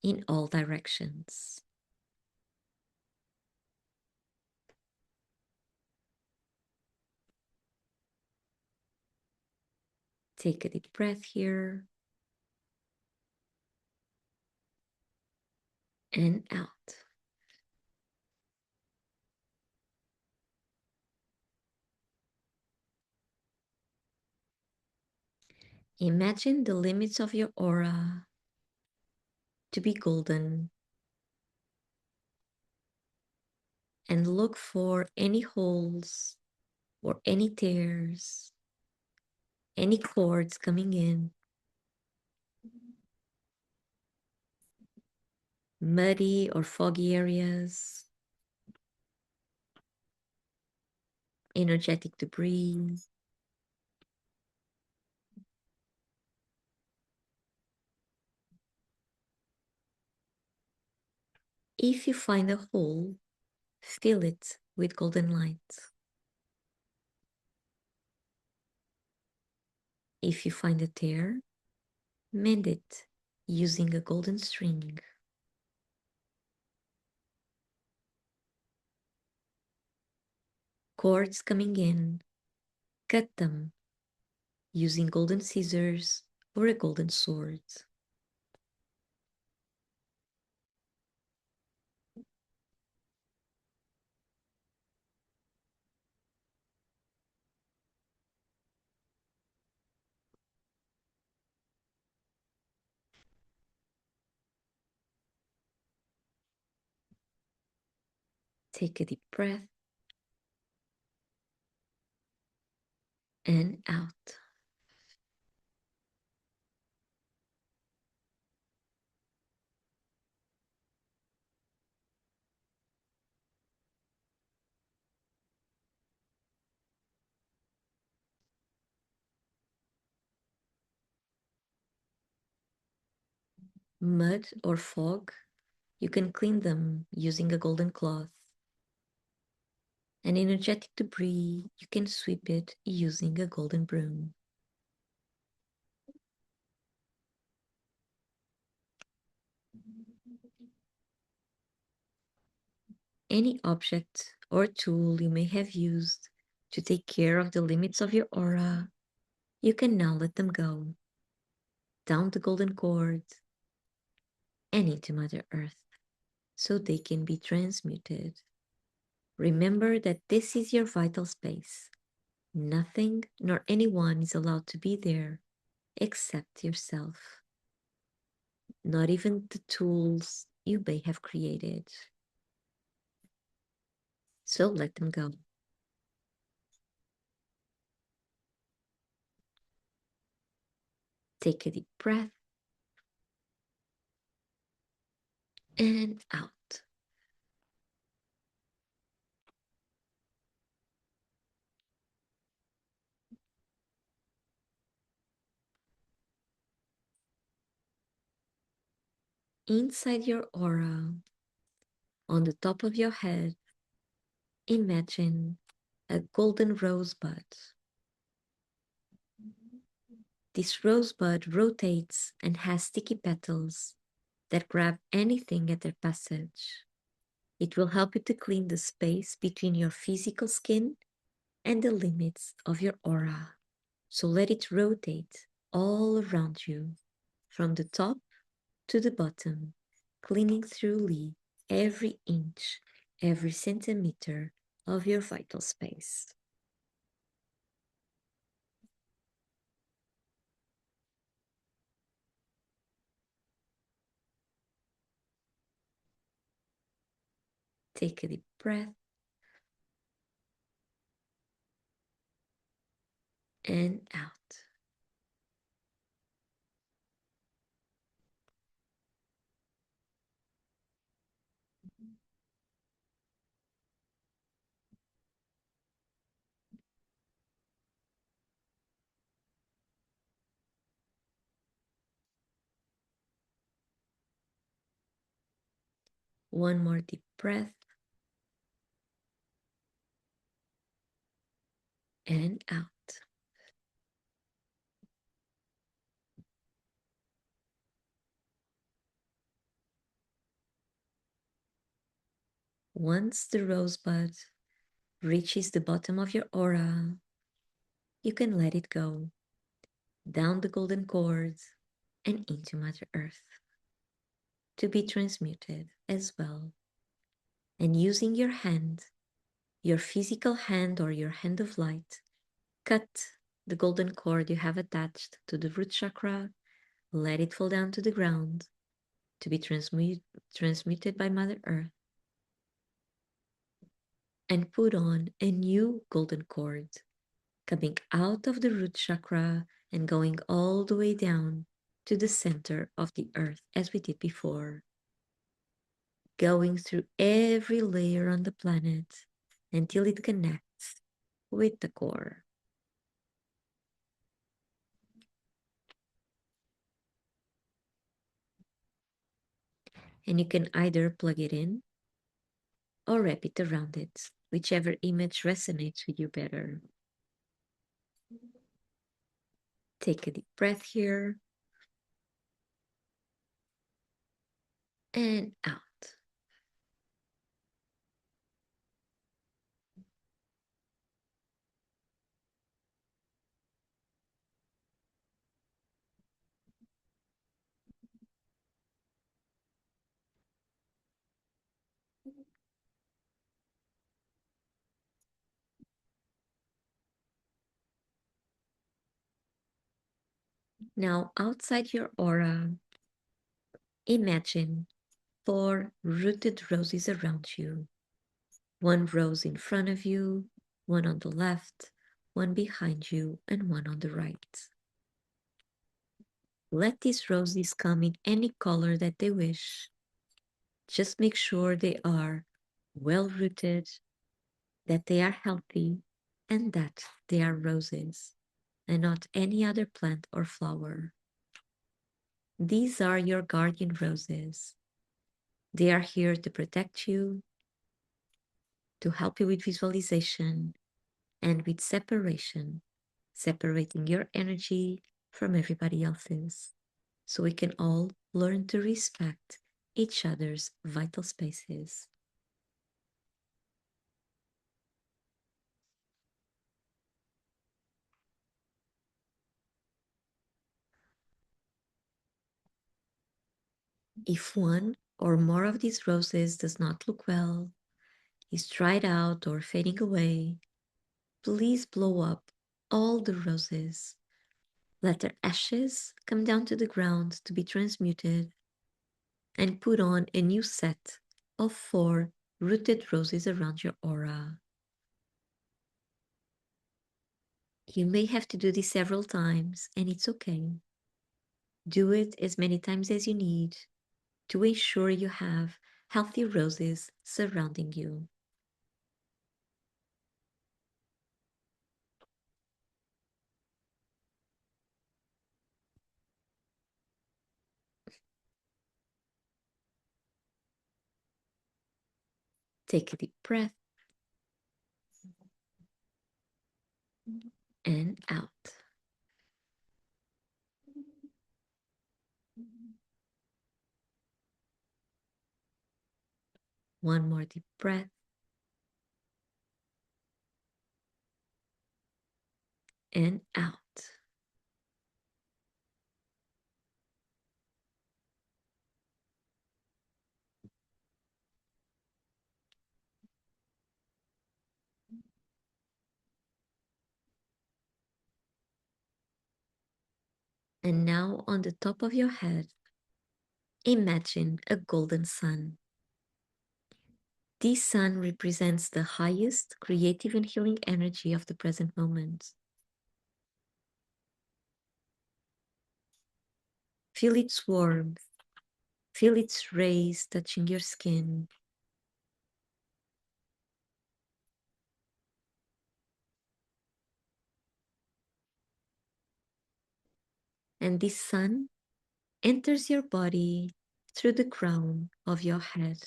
in all directions. Take a deep breath here and out. Imagine the limits of your aura to be golden and look for any holes or any tears, any cords coming in, muddy or foggy areas, energetic debris. If you find a hole, fill it with golden light. If you find a tear, mend it using a golden string. Cords coming in, cut them using golden scissors or a golden sword. Take a deep breath and out. Mud or fog, you can clean them using a golden cloth. An energetic debris, you can sweep it using a golden broom. Any object or tool you may have used to take care of the limits of your aura, you can now let them go, down the golden cord, and into Mother Earth, so they can be transmuted. Remember that this is your vital space. Nothing nor anyone is allowed to be there except yourself, not even the tools you may have created. So let them go. Take a deep breath and out. Inside your aura, on the top of your head, imagine a golden rosebud. This rosebud rotates and has sticky petals that grab anything at their passage. It will help you to clean the space between your physical skin and the limits of your aura. So let it rotate all around you, from the top to the bottom, cleaning thoroughly every inch, every centimeter of your vital space. Take a deep breath and out. One more deep breath. And out. Once the rosebud reaches the bottom of your aura, you can let it go down the golden cord and into Mother Earth to be transmuted as well. And using your hand, your physical hand or your hand of light, cut the golden cord you have attached to the root chakra, let it fall down to the ground to be transmuted by Mother Earth, and put on a new golden cord coming out of the root chakra and going all the way down to the center of the earth as we did before, going through every layer on the planet until it connects with the core. And you can either plug it in or wrap it around it, whichever image resonates with you better. Take a deep breath here and out. Now, outside your aura, imagine 4 rooted roses around you. One rose in front of you, one on the left, one behind you, and one on the right. Let these roses come in any color that they wish. Just make sure they are well rooted, that they are healthy, and that they are roses and not any other plant or flower. These are your guardian roses. They are here to protect you, to help you with visualization and with separation, separating your energy from everybody else's, so we can all learn to respect each other's vital spaces. If one or more of these roses does not look well, is dried out or fading away, please blow up all the roses. Let their ashes come down to the ground to be transmuted, and put on a new set of 4 rooted roses around your aura. You may have to do this several times, and it's okay. Do it as many times as you need to ensure you have healthy roses surrounding you. Take a deep breath and out. One more deep breath and out. And now on the top of your head, imagine a golden sun. This sun represents the highest creative and healing energy of the present moment. Feel its warmth, feel its rays touching your skin. And this sun enters your body through the crown of your head.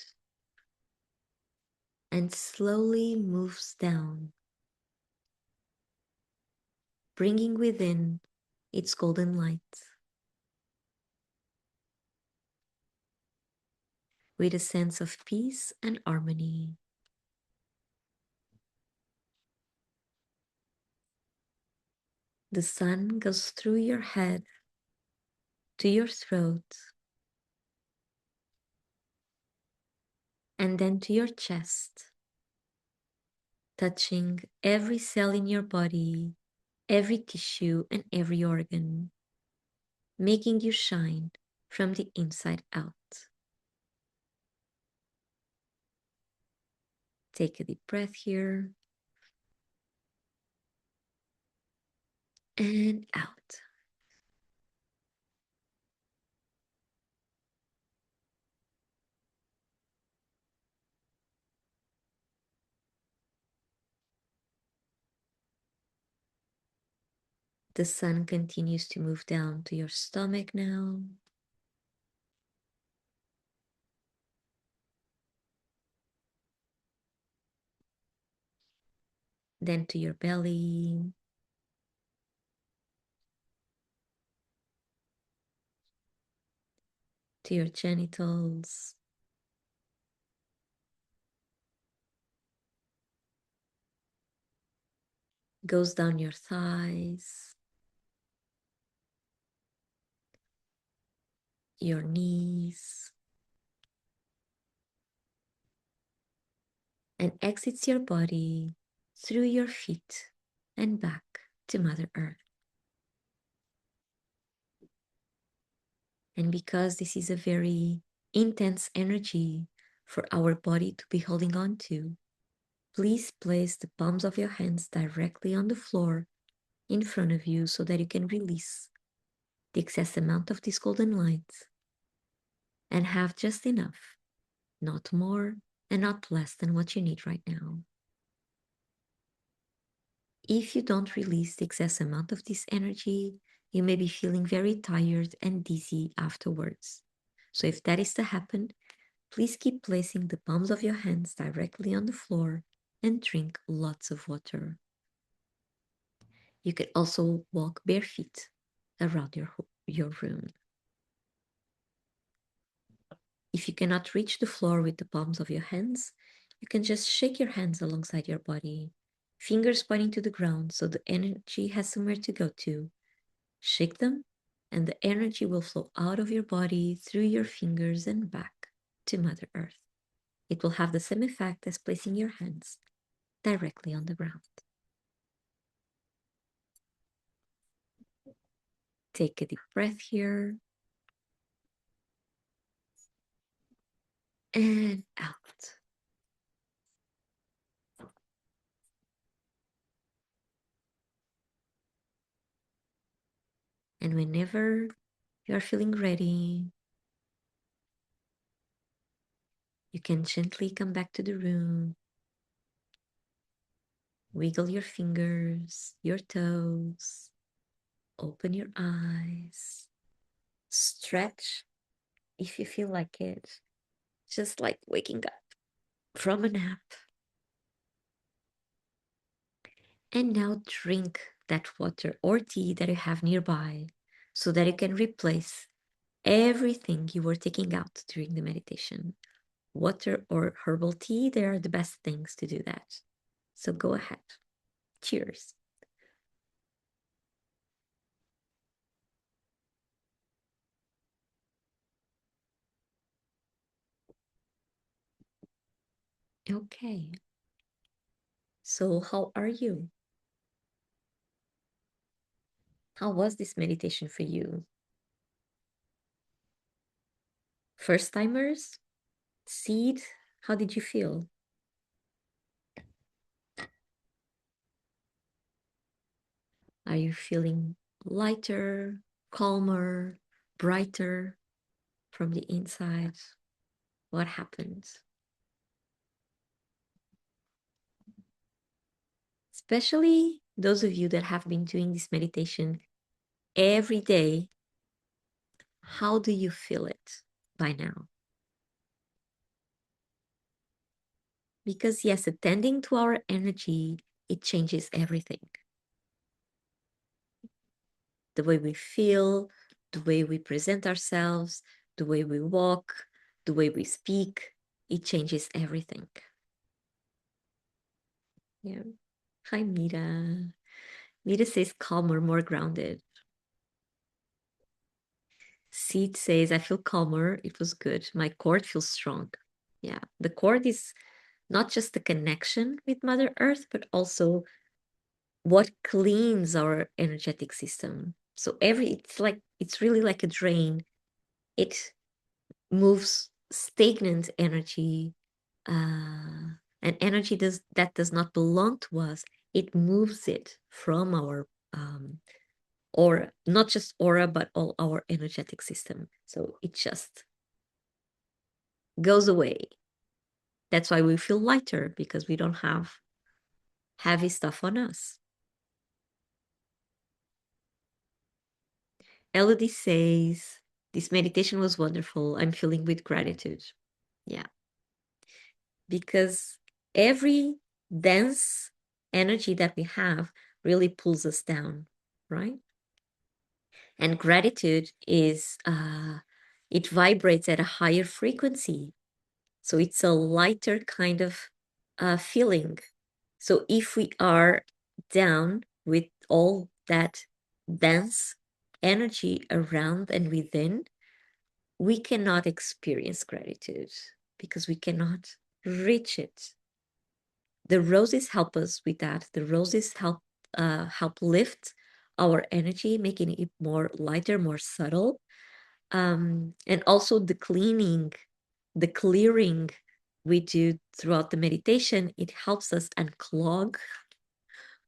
and slowly moves down, bringing within its golden light with a sense of peace and harmony. The sun goes through your head to your throat and then to your chest, touching every cell in your body, every tissue, and every organ, making you shine from the inside out. Take a deep breath here and out. The sun continues to move down to your stomach now. Then to your belly. To your genitals. Goes down your thighs. Your knees. And exits your body through your feet and back to Mother Earth. And because this is a very intense energy for our body to be holding on to, please place the palms of your hands directly on the floor in front of you so that you can release the excess amount of this golden light and have just enough, not more and not less than what you need right now. If you don't release the excess amount of this energy, you may be feeling very tired and dizzy afterwards. So if that is to happen, please keep placing the palms of your hands directly on the floor and drink lots of water. You can also walk bare feet around your room. If you cannot reach the floor with the palms of your hands, you can just shake your hands alongside your body, fingers pointing to the ground so the energy has somewhere to go to. Shake them, and the energy will flow out of your body through your fingers and back to Mother Earth. It will have the same effect as placing your hands directly on the ground. Take a deep breath here and out. And whenever you are feeling ready, you can gently come back to the room, wiggle your fingers, your toes, open your eyes, stretch if you feel like it, just like waking up from a nap. And now drink that water or tea that you have nearby so that you can replace everything you were taking out during the meditation. Water or herbal tea, they are the best things to do that. So go ahead. Cheers. Okay. So how are you? How was this meditation for you? First timers? Seed? How did you feel? Are you feeling lighter, calmer, brighter from the inside? What happened? Especially those of you that have been doing this meditation every day, how do you feel it by now? Because yes, attending to our energy, it changes everything. The way we feel, the way we present ourselves, the way we walk, the way we speak, it changes everything. Yeah. Hi, Mira. Mira says calmer, more grounded. Seed says, I feel calmer. It was good. My cord feels strong. Yeah. The cord is not just the connection with Mother Earth, but also what cleans our energetic system. So it's really like a drain. It moves stagnant energy, and energy that does not belong to us. It moves it from our aura, not just aura, but all our energetic system. So it just goes away. That's why we feel lighter, because we don't have heavy stuff on us. Elodie says, this meditation was wonderful. I'm feeling with gratitude. Yeah. Because every dense energy that we have really pulls us down, right? And gratitude is, it vibrates at a higher frequency. So it's a lighter kind of feeling. So if we are down with all that dense energy around and within, we cannot experience gratitude because we cannot reach it. The roses help us with that. The roses help lift our energy, making it more lighter, more subtle. And also the cleaning, the clearing we do throughout the meditation, it helps us unclog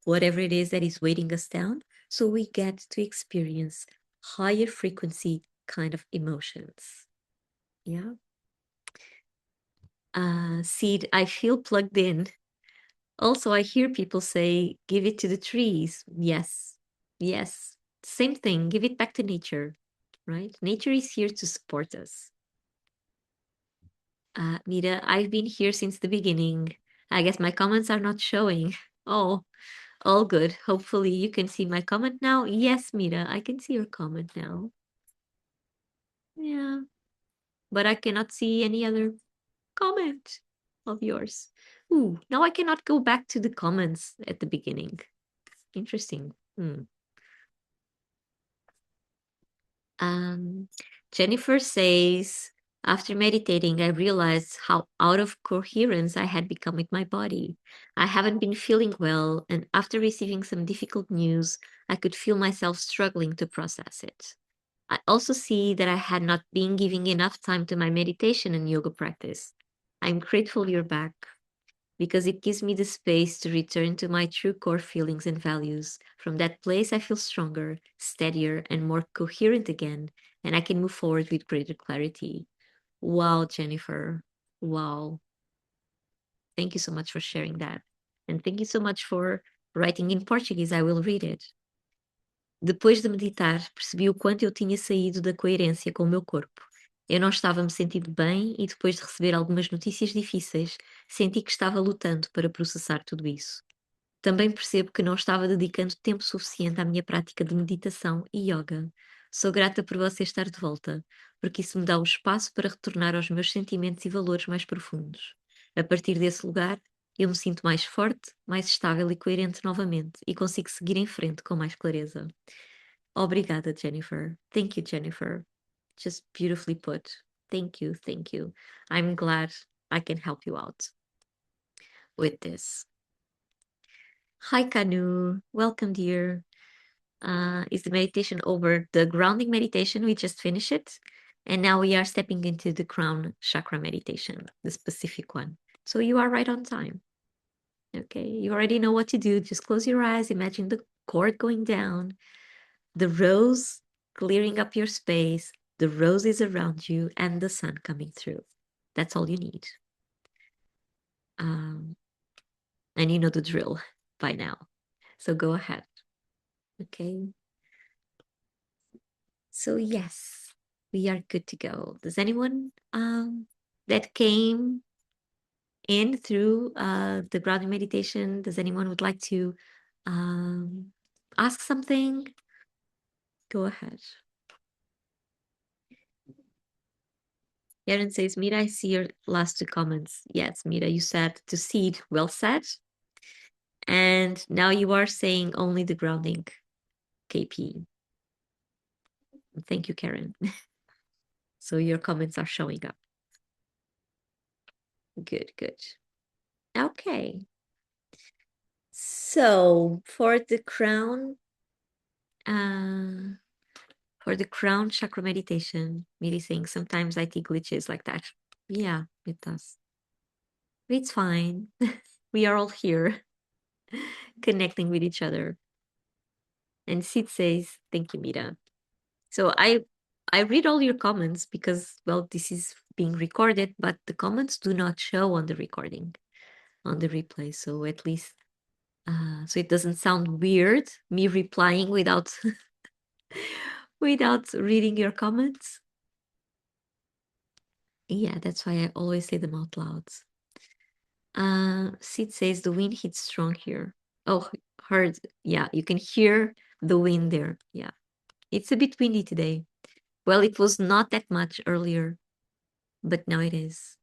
whatever it is that is weighting us down, so we get to experience higher frequency kind of emotions. Yeah. Seed, I feel plugged in. Also, I hear people say, give it to the trees. Yes, yes. Same thing, give it back to nature, right? Nature is here to support us. Mira, I've been here since the beginning. I guess my comments are not showing. Oh, all good. Hopefully you can see my comment now. Yes, Mira, I can see your comment now. Yeah, but I cannot see any other comment of yours. Ooh, now I cannot go back to the comments at the beginning. Interesting. Um, Jennifer says, after meditating, I realized how out of coherence I had become with my body. I haven't been feeling well, and after receiving some difficult news, I could feel myself struggling to process it. I also see that I had not been giving enough time to my meditation and yoga practice. I'm grateful you're back because it gives me the space to return to my true core feelings and values. From that place, I feel stronger, steadier, and more coherent again, and I can move forward with greater clarity. Wow, Jennifer. Wow. Thank you so much for sharing that. And thank you so much for writing in Portuguese. I will read it. Depois de meditar, percebi o quanto eu tinha saído da coerência com o meu corpo. Eu não estava me sentindo bem e depois de receber algumas notícias difíceis, senti que estava lutando para processar tudo isso. Também percebo que não estava dedicando tempo suficiente à minha prática de meditação e yoga. Sou grata por você estar de volta, porque isso me dá o espaço para retornar aos meus sentimentos e valores mais profundos. A partir desse lugar, eu me sinto mais forte, mais estável e coerente novamente e consigo seguir em frente com mais clareza. Obrigada, Jennifer. Thank you, Jennifer. Just beautifully put. Thank you, thank you. I'm glad I can help you out with this. Hi, Kanu. Welcome, dear. Is the meditation over? The grounding meditation, we just finished it. And now we are stepping into the crown chakra meditation, the specific one. So you are right on time. Okay, you already know what to do. Just close your eyes, imagine the cord going down, the rose clearing up your space, the roses around you, and the sun coming through. That's all you need. And you know the drill by now. So go ahead. Okay. So yes, we are good to go. Does anyone that came in through the grounding meditation? Does anyone would like to ask something? Go ahead. Erin says, Mira, I see your last two comments. Yes, Mira, you said to seed, well said. And now you are saying only the grounding KP. Thank you, Karen. So your comments are showing up. Good, good. Okay. So for the crown chakra meditation, Miri saying sometimes I see glitches like that. Yeah, it does. It's fine. We are all here connecting with each other. And Sid says, thank you, Mira. So I read all your comments because, well, this is being recorded, but the comments do not show on the recording, on the replay. So at least, so it doesn't sound weird, me replying without without reading your comments. Yeah, that's why I always say them out loud. Sid says the wind hits strong here. Oh, heard. Yeah, you can hear the wind there. Yeah, it's a bit windy today. Well, it was not that much earlier, but now it is.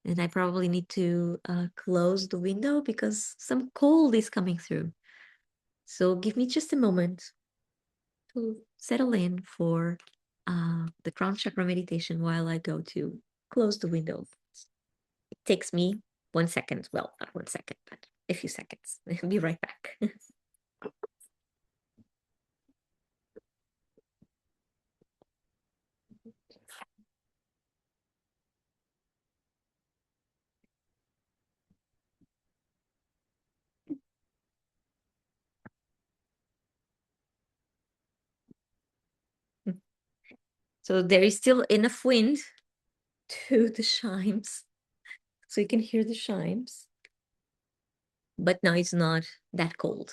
And I probably need to close the window because some cold is coming through. So give me just a moment to settle in for the crown chakra meditation while I go to close the window. It takes me 1 second. Well, not 1 second, but a few seconds. I'll be right back. So there is still enough wind to the chimes. So you can hear the chimes. But now it's not that cold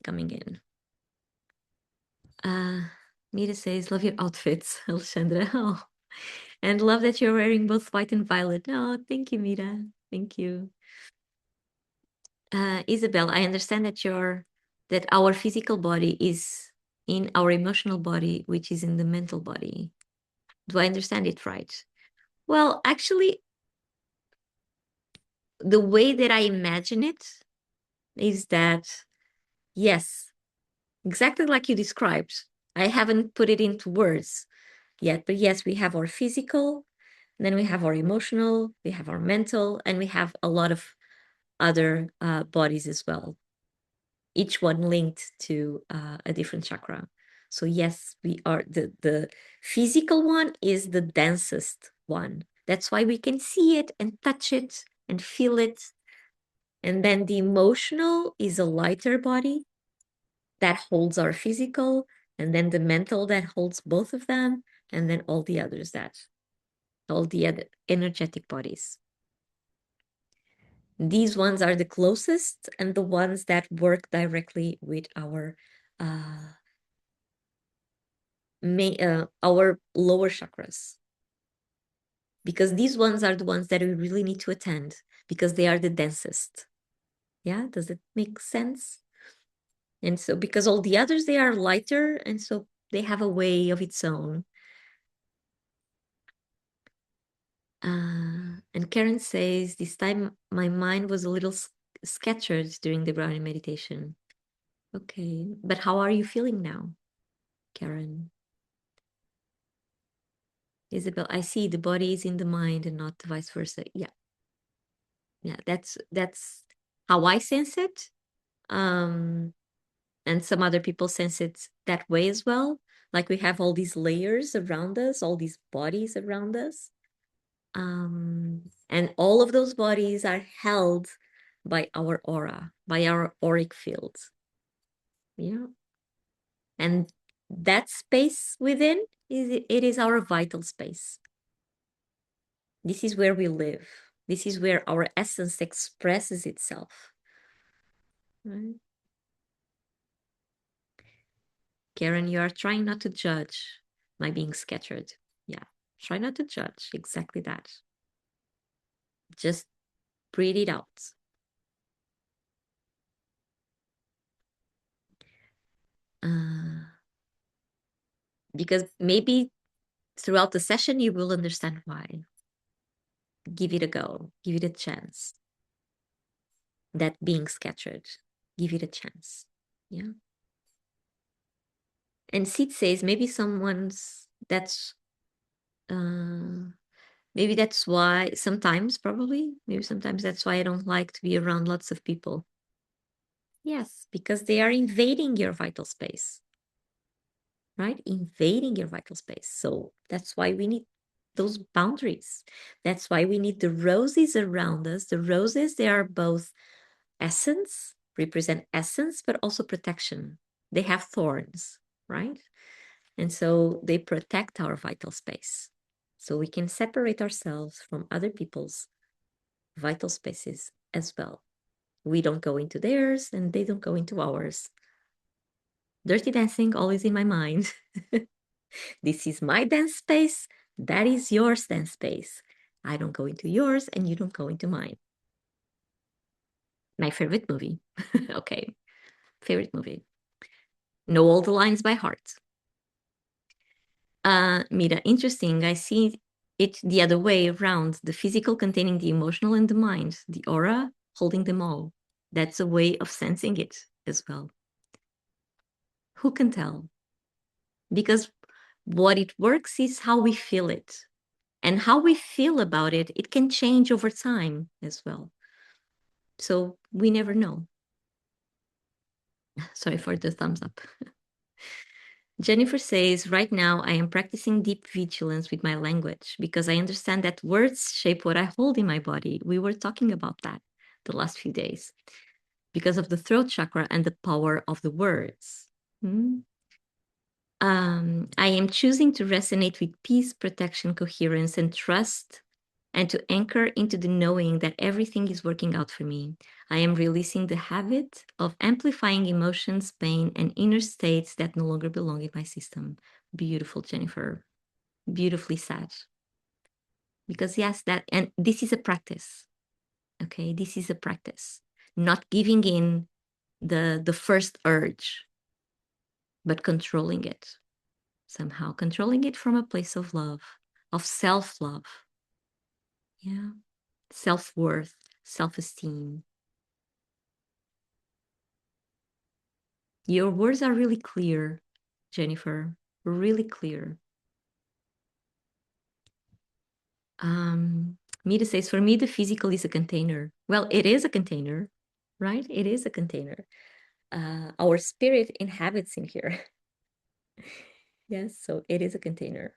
coming in. Mira says, love your outfits, Alexandra. Oh, and love that you're wearing both white and violet. Oh, thank you, Mira. Thank you. Isabel, I understand that our physical body is in our emotional body, which is in the mental body. Do I understand it right? Well, actually, the way that I imagine it is that, yes, exactly like you described. I haven't put it into words yet, but yes, we have our physical, then we have our emotional, we have our mental, and we have a lot of other bodies as well, each one linked to a different chakra. So yes, we are the physical one is the densest one. That's why we can see it and touch it and feel it. And then the emotional is a lighter body that holds our physical, and then the mental that holds both of them, and then all the others that all the other energetic bodies. These ones are the closest and the ones that work directly with our our lower chakras, because these ones are the ones that we really need to attend because they are the densest. Yeah, does it make sense? And so because all the others, they are lighter, and so they have a way of its own. And Karen says, this time my mind was a little scattered during the grounding meditation. Okay, but how are you feeling now, Karen? Isabel, I see the body is in the mind and not vice versa. Yeah, yeah, that's how I sense it. And some other people sense it that way as well. Like we have all these layers around us, all these bodies around us. And all of those bodies are held by our aura, by our auric field. Yeah. And that space within it is our vital space. This is where we live. This is where our essence expresses itself. Right? Karen, you are trying not to judge my being scattered. Yeah. Try not to judge. Exactly that. Just Breathe it out. Because maybe throughout the session, you will understand why. Give it a go. Give it a chance. That being scattered. Give it a chance. Yeah. And Sid says maybe maybe that's why sometimes, probably, maybe sometimes that's why I don't like to be around lots of people. Yes, because they are invading your vital space, right? Invading your vital space. So that's why we need those boundaries. That's why we need the roses around us. The roses, they are both essence, represent essence, but also protection. They have thorns, right? And so they protect our vital space. So we can separate ourselves from other people's vital spaces as well. We don't go into theirs and they don't go into ours. Dirty dancing always in my mind. This is my dance space. That is yours dance space. I don't go into yours and you don't go into mine. My favorite movie. Okay. Favorite movie. Know all the lines by heart. Mira, interesting. I see it the other way around. The physical containing the emotional and the mind, the aura holding them all. That's a way of sensing it as well. Who can tell? Because what it works is how we feel it. And how we feel about it, it can change over time as well. So we never know. Sorry for the thumbs up. Jennifer says, right now I am practicing deep vigilance with my language because I understand that words shape what I hold in my body. We were talking about that the last few days because of the throat chakra and the power of the words. Hmm? I am choosing to resonate with peace, protection, coherence, and trust, and to anchor into the knowing that everything is working out for me. I am releasing the habit of amplifying emotions, pain, and inner states that no longer belong in my system. Beautiful, Jennifer. Beautifully said. Because yes, and this is a practice. Okay, this is a practice. Not giving in the first urge, but controlling it. Somehow controlling it from a place of love, of self-love. Yeah. Self-worth, self-esteem. Your words are really clear, Jennifer, really clear. Mita says, for me, the physical is a container. Well, it is a container, right? It is a container. Our spirit inhabits in here. Yes, so it is a container.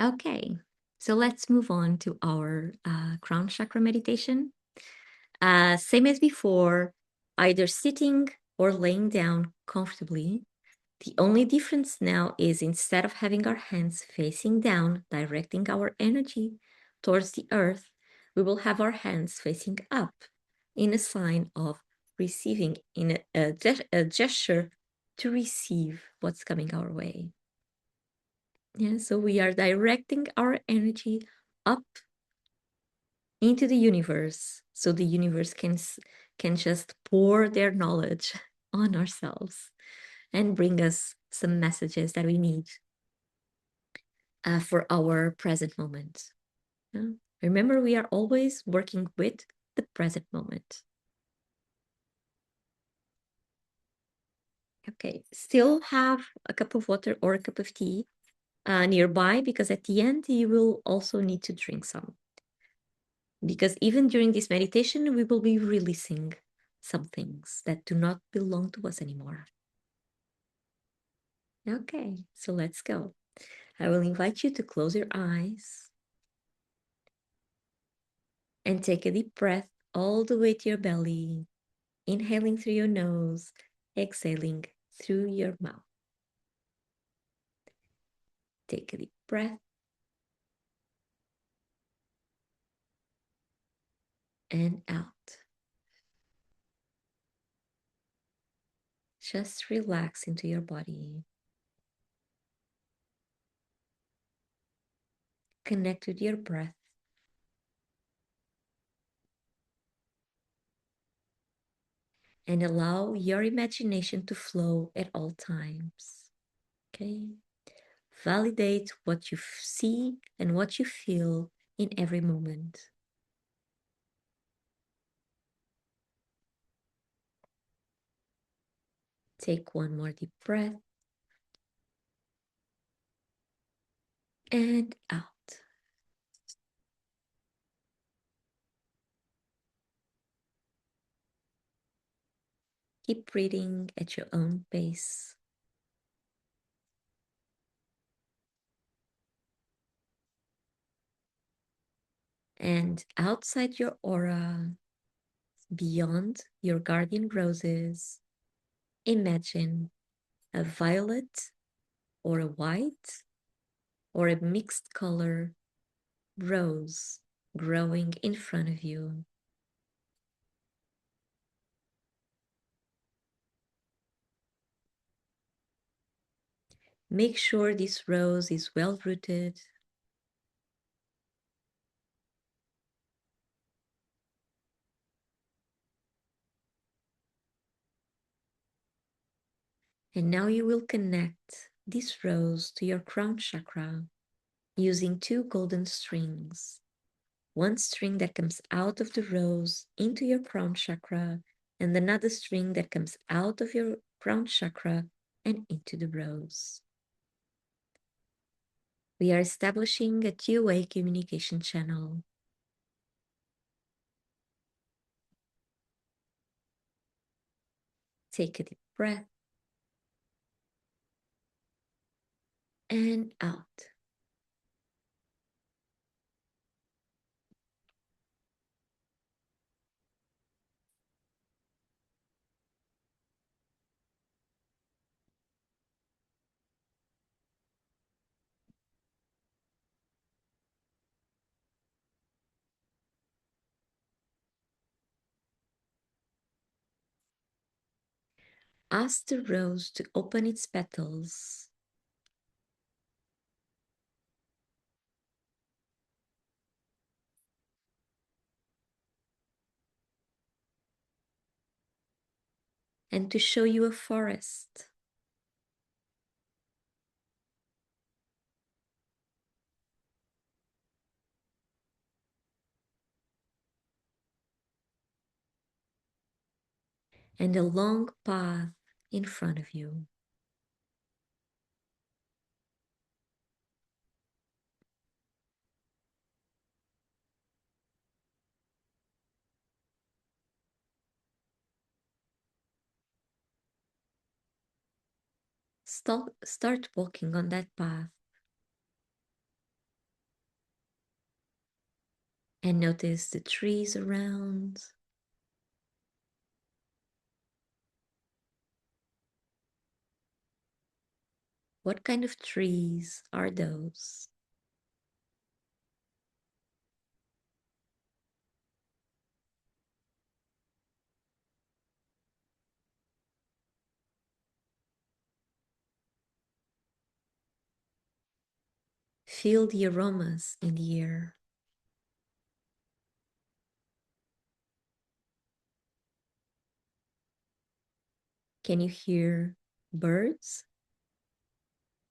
Okay, so let's move on to our crown chakra meditation. Same as before, either sitting or laying down comfortably. The only difference now is instead of having our hands facing down, directing our energy towards the earth, we will have our hands facing up in a sign of receiving, in a gesture to receive what's coming our way. Yeah, so we are directing our energy up into the universe so the universe can just pour their knowledge on ourselves and bring us some messages that we need for our present moment. Yeah? Remember, we are always working with the present moment. Okay, still have a cup of water or a cup of tea nearby, because at the end you will also need to drink some. Because even during this meditation, we will be releasing some things that do not belong to us anymore. Okay, so let's go. I will invite you to close your eyes and take a deep breath all the way to your belly, inhaling through your nose, exhaling through your mouth. Take a deep breath and out. Just relax into your body. Connect with your breath. and allow your imagination to flow at all times. Okay? Validate what you see and what you feel in every moment. Take one more deep breath and out. Keep breathing at your own pace. And outside your aura, beyond your guardian roses, imagine a violet or a white or a mixed color rose growing in front of you. Make sure this rose is well rooted. And now you will connect this rose to your crown chakra using two golden strings. One string that comes out of the rose into your crown chakra, and another string that comes out of your crown chakra and into the rose. We are establishing a two-way communication channel. Take a deep breath and out. Ask the rose to open its petals. And to show you a forest. And a long path in front of you. Start walking on that path. And notice the trees around. What kind of trees are those? Feel the aromas in the air. Can you hear birds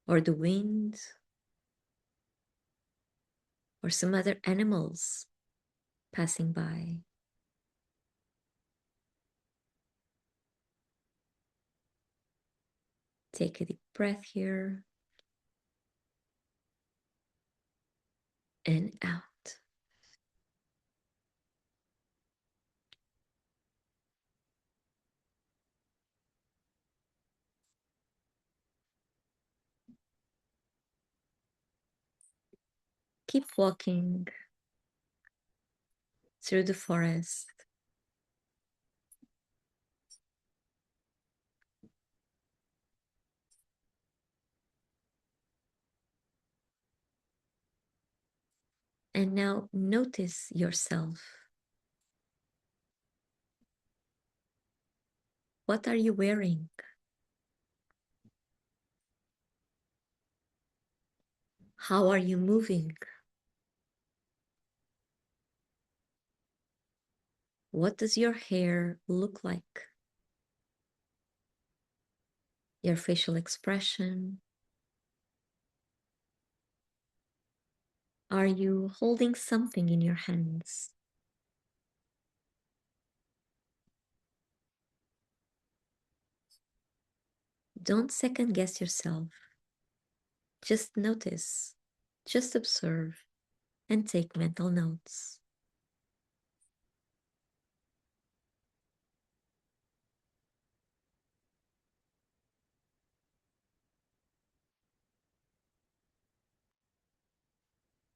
or the wind or some other animals passing by? Take a deep breath here and out. Keep walking through the forest. And now notice yourself. What are you wearing? How are you moving? What does your hair look like? your facial expression. Are you holding something in your hands? Don't second guess yourself. Just notice, just observe, and take mental notes.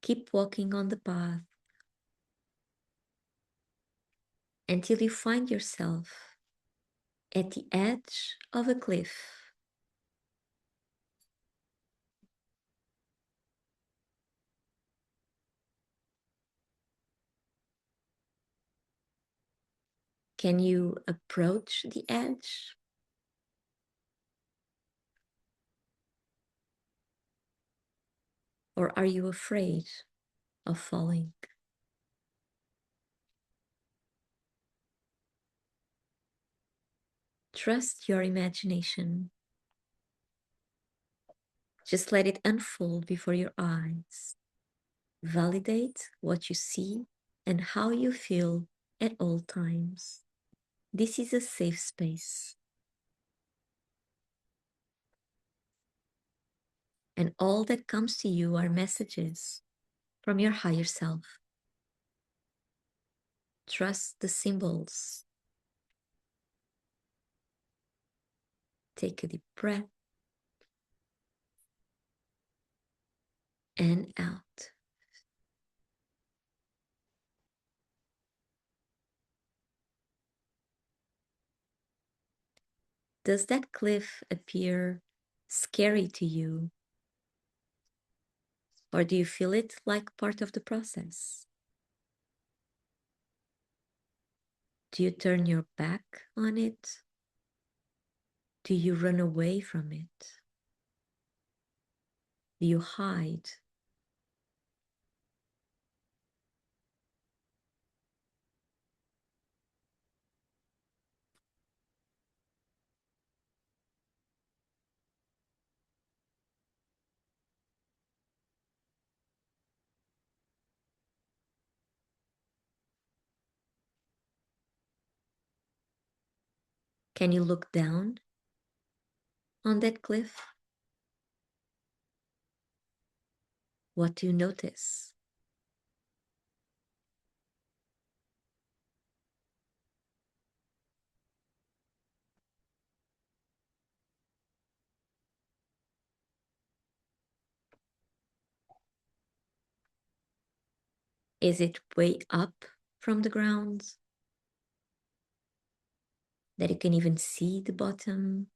Keep walking on the path until you find yourself at the edge of a cliff. Can you approach the edge? Or are you afraid of falling? Trust your imagination. Just let it unfold before your eyes. Validate what you see and how you feel at all times. This is a safe space. And all that comes to you are messages from your higher self. Trust the symbols. Take a deep breath and out. Does that cliff appear scary to you? Or do you feel it like part of the process? Do you turn your back on it? Do you run away from it? Do you hide? Can you look down on that cliff? What do you notice? Is it way up from the ground that you can even see the bottom?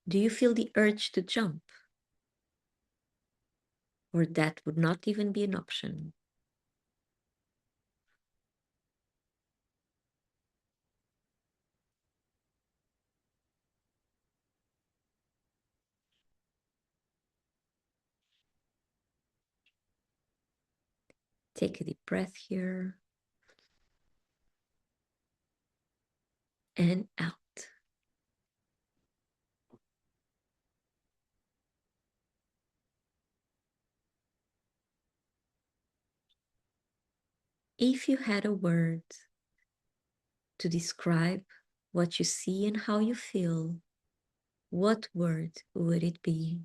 Do you feel the urge to jump? Or that would not even be an option? Take a deep breath here and out. If you had a word to describe what you see and how you feel, what word would it be?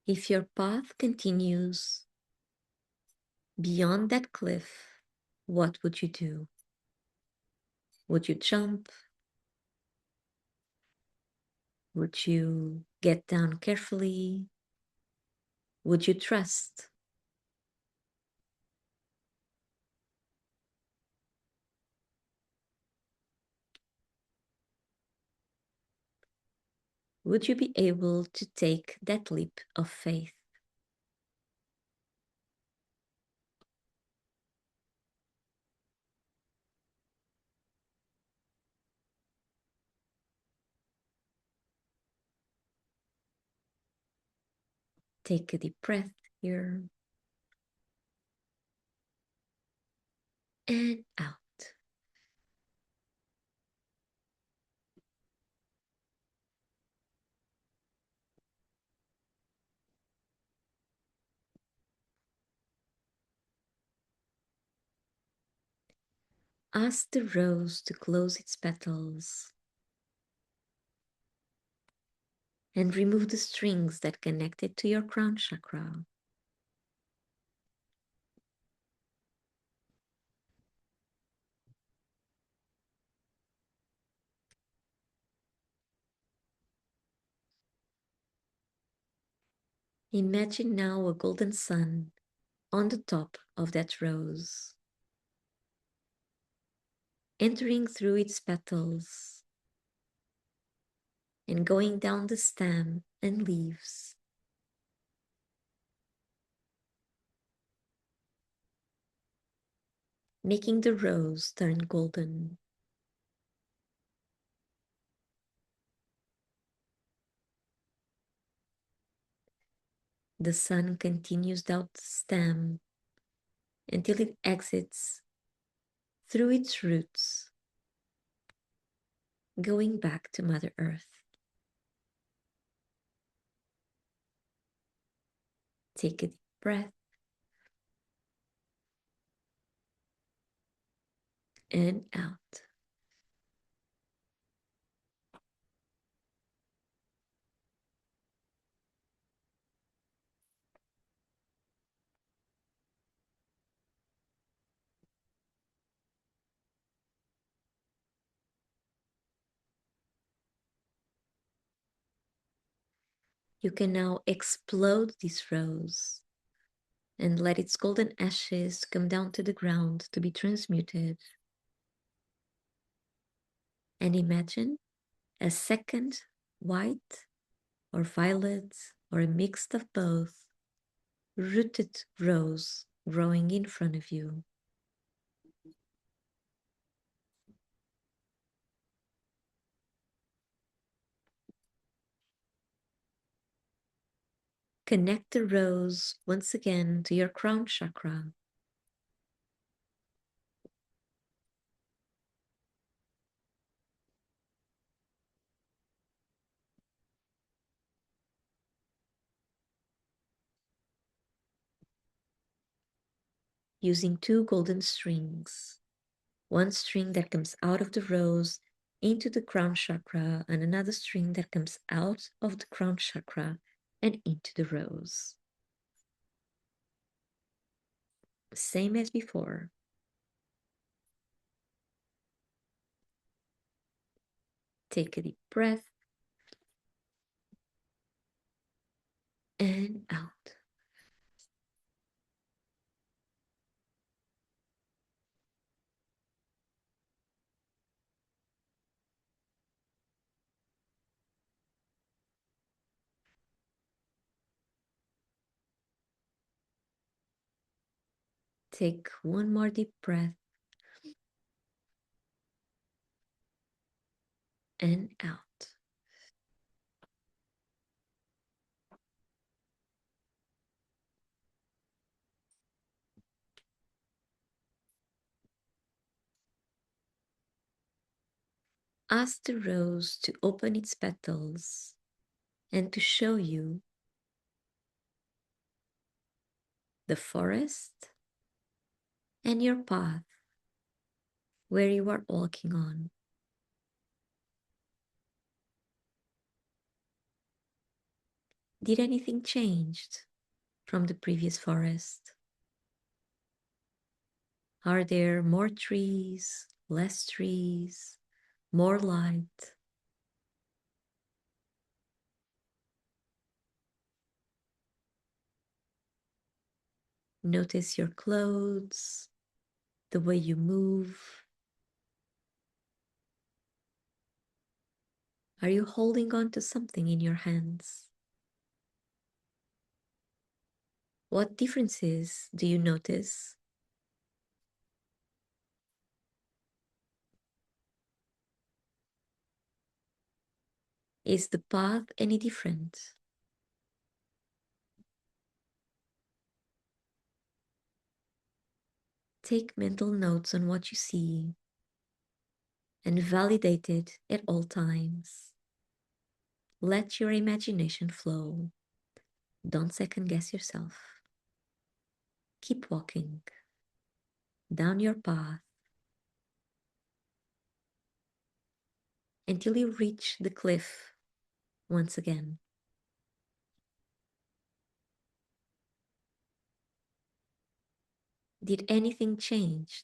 If your path continues beyond that cliff, what would you do? Would you jump? Would you get down carefully? Would you trust? Would you be able to take that leap of faith? Take a deep breath here and out. Ask the rose to close its petals and remove the strings that connect it to your crown chakra. Imagine now a golden sun on the top of that rose, entering through its petals and going down the stem and leaves, making the rose turn golden. The sun continues down the stem until it exits through its roots, going back to Mother Earth. Take a deep breath and out. You can now explode this rose and let its golden ashes come down to the ground to be transmuted. And imagine a second white or violet or a mix of both rooted rose growing in front of you. Connect the rose once again to your crown chakra. Using two golden strings. One string that comes out of the rose into the crown chakra, and another string that comes out of the crown chakra and into the rose. Same as before. Take a deep breath and out. Take one more deep breath and out. Ask the rose to open its petals and to show you the forest and your path where you are walking on. Did anything change from the previous forest? Are there more trees, less trees, more light. Notice your clothes, the way you move. Are you holding on to something in your hands? What differences do you notice? Is the path any different? Take mental notes on what you see and validate it at all times. Let your imagination flow. Don't second guess yourself. Keep walking down your path until you reach the cliff once again. Did anything change?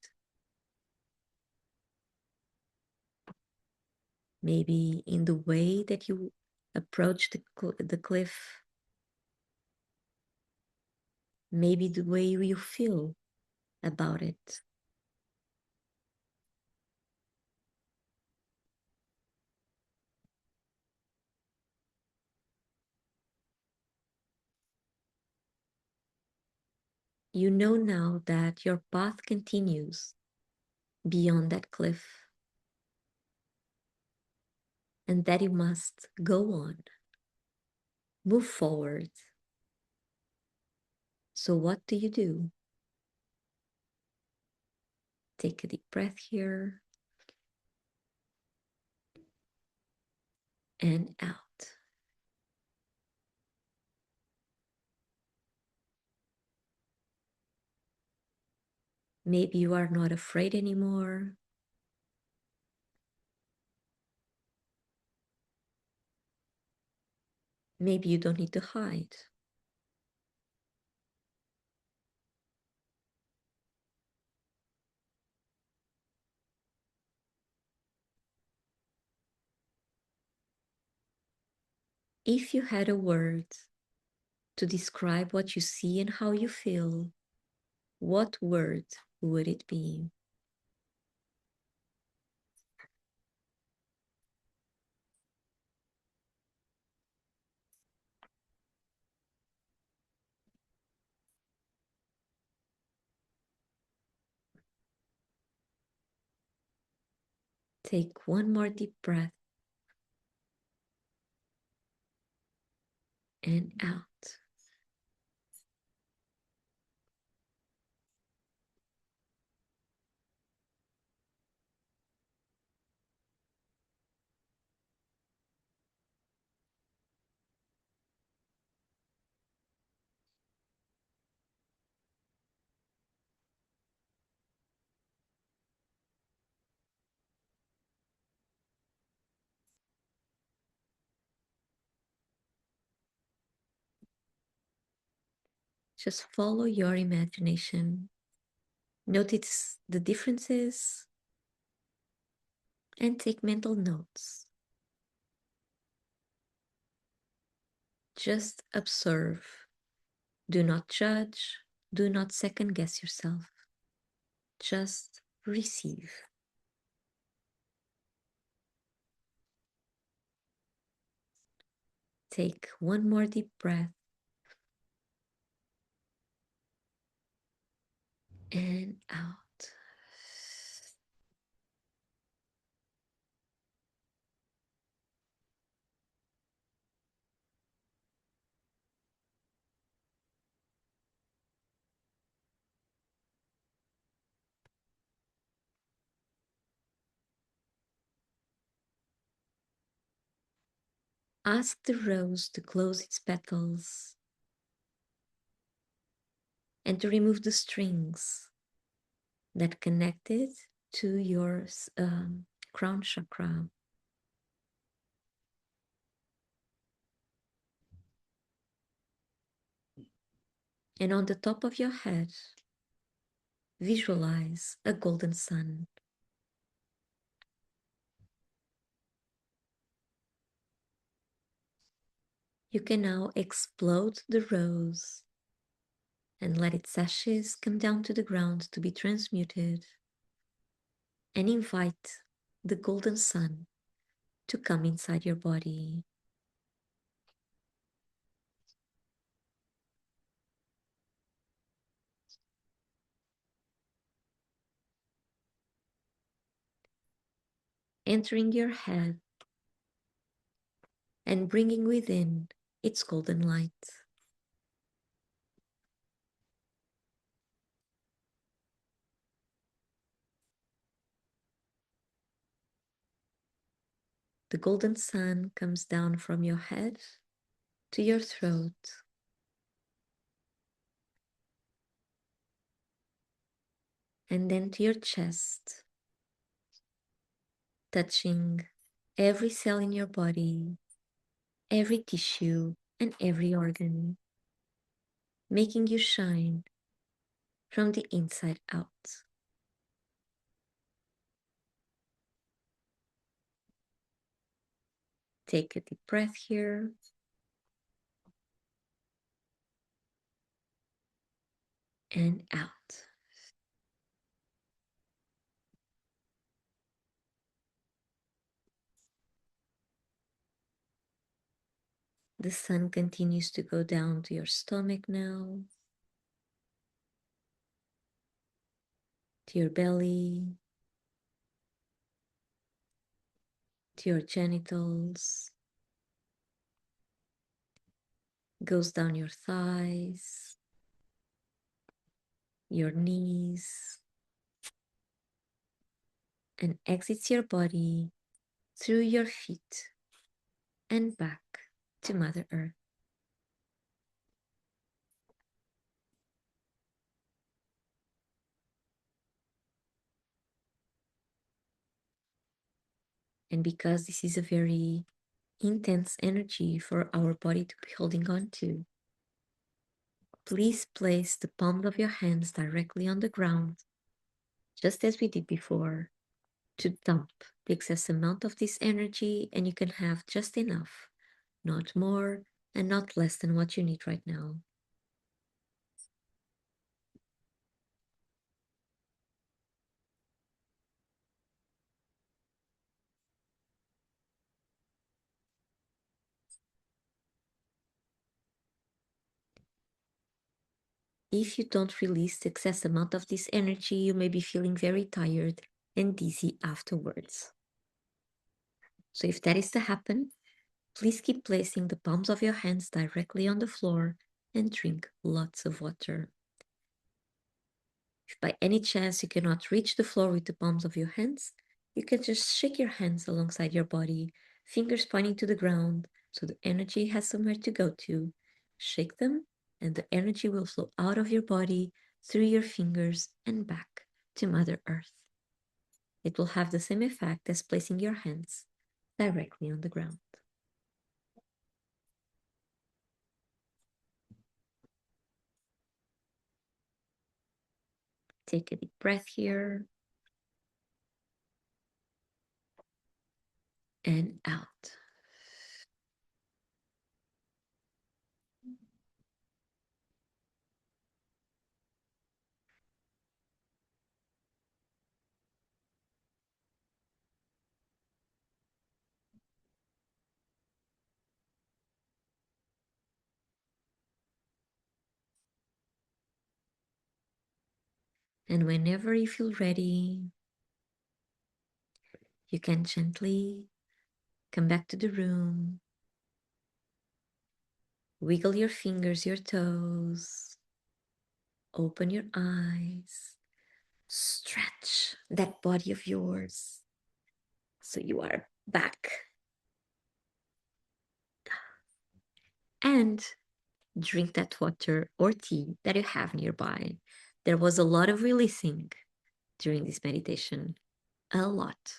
Maybe in the way that you approach the cliff, maybe the way you feel about it. You know now that your path continues beyond that cliff and that you must go on, move forward. So, what do you do? Take a deep breath here and out. Maybe you are not afraid anymore. Maybe you don't need to hide. If you had a word to describe what you see and how you feel, what word would it be? Take one more deep breath and out. Just follow your imagination. Notice the differences and take mental notes. Just observe. Do not judge. Do not second guess yourself. Just receive. Take one more deep breath and out. Ask the rose to close its petals and to remove the strings that connect it to your crown chakra. And on the top of your head, visualize a golden sun. You can now explode the rose and let its ashes come down to the ground to be transmuted, and invite the golden sun to come inside your body. Entering your head and bringing within its golden light. The golden sun comes down from your head to your throat, and then to your chest, touching every cell in your body, every tissue, and every organ, making you shine from the inside out. Take a deep breath here. And out. The sun continues to go down to your stomach now, to your belly, to your genitals, goes down your thighs, your knees, and exits your body through your feet and back to Mother Earth. And because this is a very intense energy for our body to be holding on to, please place the palms of your hands directly on the ground, just as we did before, to dump the excess amount of this energy, and you can have just enough, not more and not less than what you need right now. If you don't release the excess amount of this energy, you may be feeling very tired and dizzy afterwards. So if that is to happen, please keep placing the palms of your hands directly on the floor and drink lots of water. If by any chance you cannot reach the floor with the palms of your hands, you can just shake your hands alongside your body, fingers pointing to the ground, so the energy has somewhere to go to. Shake them, and the energy will flow out of your body through your fingers and back to Mother Earth. It will have the same effect as placing your hands directly on the ground. Take a deep breath here and out. And whenever you feel ready, you can gently come back to the room, wiggle your fingers, your toes, open your eyes, stretch that body of yours so you are back. And drink that water or tea that you have nearby. There was a lot of releasing during this meditation, a lot.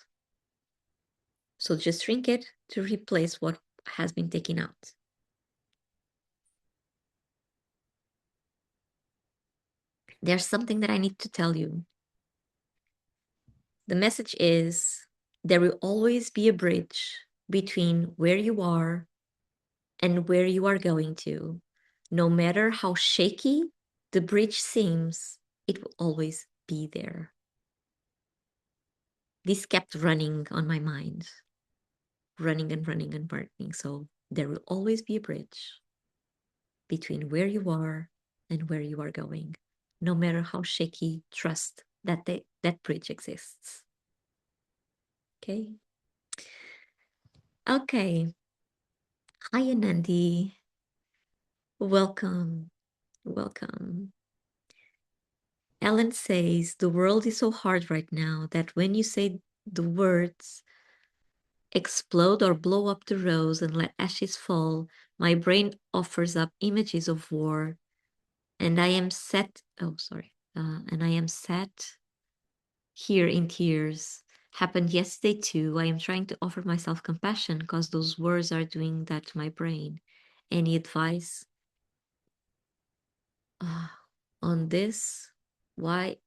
So just drink it to replace what has been taken out. There's something that I need to tell you. The message is there will always be a bridge between where you are and where you are going to. No matter how shaky the bridge seems, it will always be there. This kept running on my mind, running and running and burning. So there will always be a bridge between where you are and where you are going. No matter how shaky, trust that that bridge exists. Okay. Okay. Hi, Anandi. Welcome. Welcome. Ellen says, the world is so hard right now that when you say the words explode or blow up the rose and let ashes fall, my brain offers up images of war. And I am set, and I am set here in tears. Happened yesterday too. I am trying to offer myself compassion because those words are doing that to my brain. Any advice on this? Why?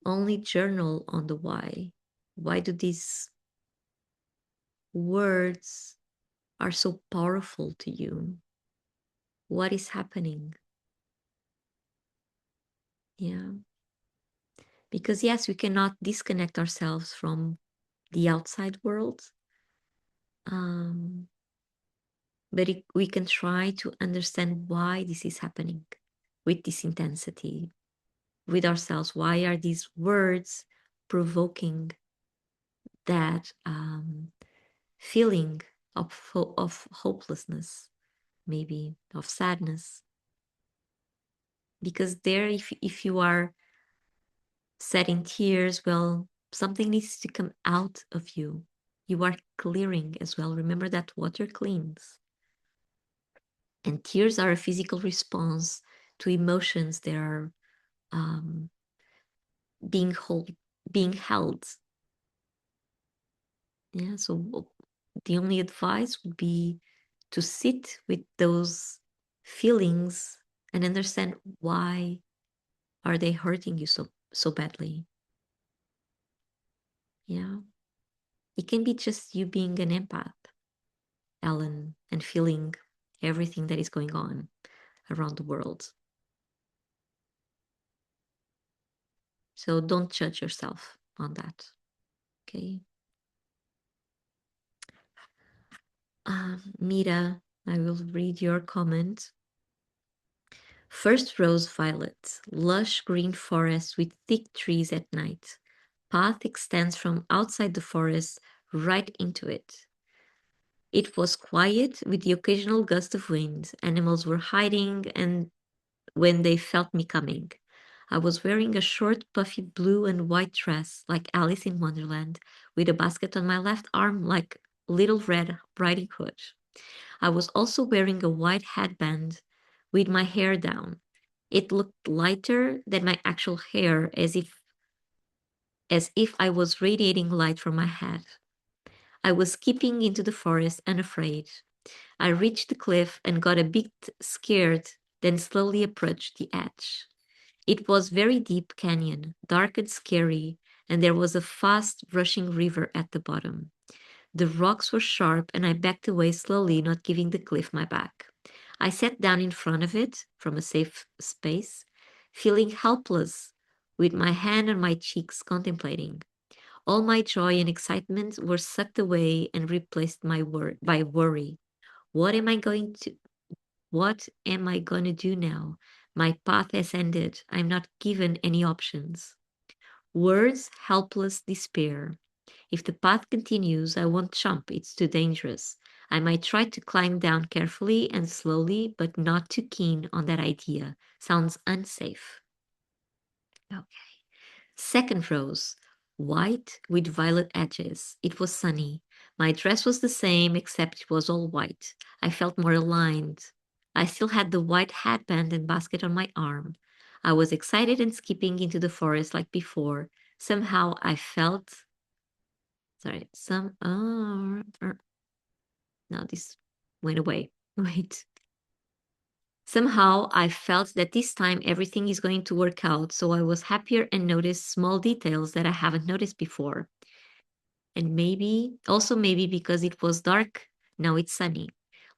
Only journal on the why. Why do these words are so powerful to you? What is happening? Yeah. Because yes, we cannot disconnect ourselves from the outside world. But we can try to understand why this is happening with this intensity with ourselves. Why are these words provoking that feeling of hopelessness, maybe of sadness? Because there, if you are set in tears, well, something needs to come out of you. You are clearing as well. Remember that water cleans. And tears are a physical response to emotions that are um, being held. Yeah, so the only advice would be to sit with those feelings and understand why are they hurting you so badly. Yeah, it can be just you being an empath, Ellen, and feeling everything that is going on around the world. So don't judge yourself on that. Okay. Mira, I will read your comment. First rose violet, lush green forest with thick trees at night. Path extends from outside the forest right into it. It was quiet with the occasional gust of wind. Animals were hiding and when they felt me coming. I was wearing a short, puffy blue and white dress like Alice in Wonderland, with a basket on my left arm like Little Red Riding Hood. I was also wearing a white headband with my hair down. It looked lighter than my actual hair, as if I was radiating light from my head. I was skipping into the forest unafraid. I reached the cliff and got a bit scared, then slowly approached the edge. It was very deep canyon, dark and scary, and there was a fast rushing river at the bottom. The rocks were sharp, and I backed away slowly, not giving the cliff my back. I sat down in front of it from a safe space, feeling helpless, with my hand on my cheeks contemplating. All my joy and excitement were sucked away and replaced by worry. What am I going to what am I going to do now? My path has ended. I'm not given any options. Words, helpless despair. If the path continues, I won't jump. It's too dangerous. I might try to climb down carefully and slowly, but not too keen on that idea. Sounds unsafe. Okay. Second rose, white with violet edges. It was sunny. My dress was the same, except it was all white. I felt more aligned. I still had the white headband and basket on my arm. I was excited and skipping into the forest like before. Somehow I felt. Sorry, now this went away. Wait. Somehow I felt that this time everything is going to work out, so I was happier and noticed small details that I haven't noticed before. And maybe, also maybe because it was dark, now it's sunny.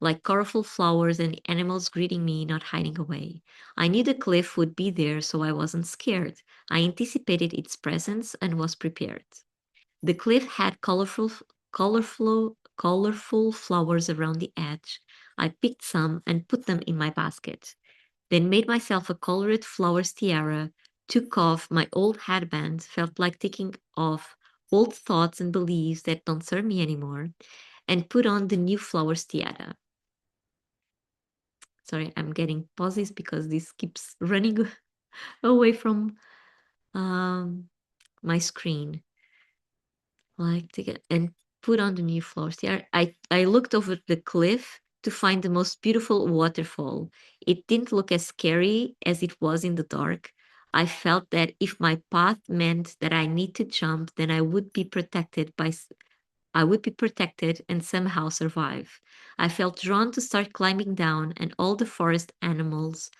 like colorful flowers and animals greeting me, not hiding away. I knew the cliff would be there, so I wasn't scared. I anticipated its presence and was prepared. The cliff had colorful flowers around the edge. I picked some and put them in my basket, then made myself a colored flowers tiara, took off my old headband, felt like taking off old thoughts and beliefs that don't serve me anymore, and put on the new flowers tiara. Sorry, I'm getting pauses because this keeps running away from um, my screen. Like to get and put on the new flowers. Yeah, I looked over the cliff to find the most beautiful waterfall. It didn't look as scary as it was in the dark. I felt that if my path meant that I need to jump, then I would be protected and somehow survive. I felt drawn to start climbing down, and all the forest animals,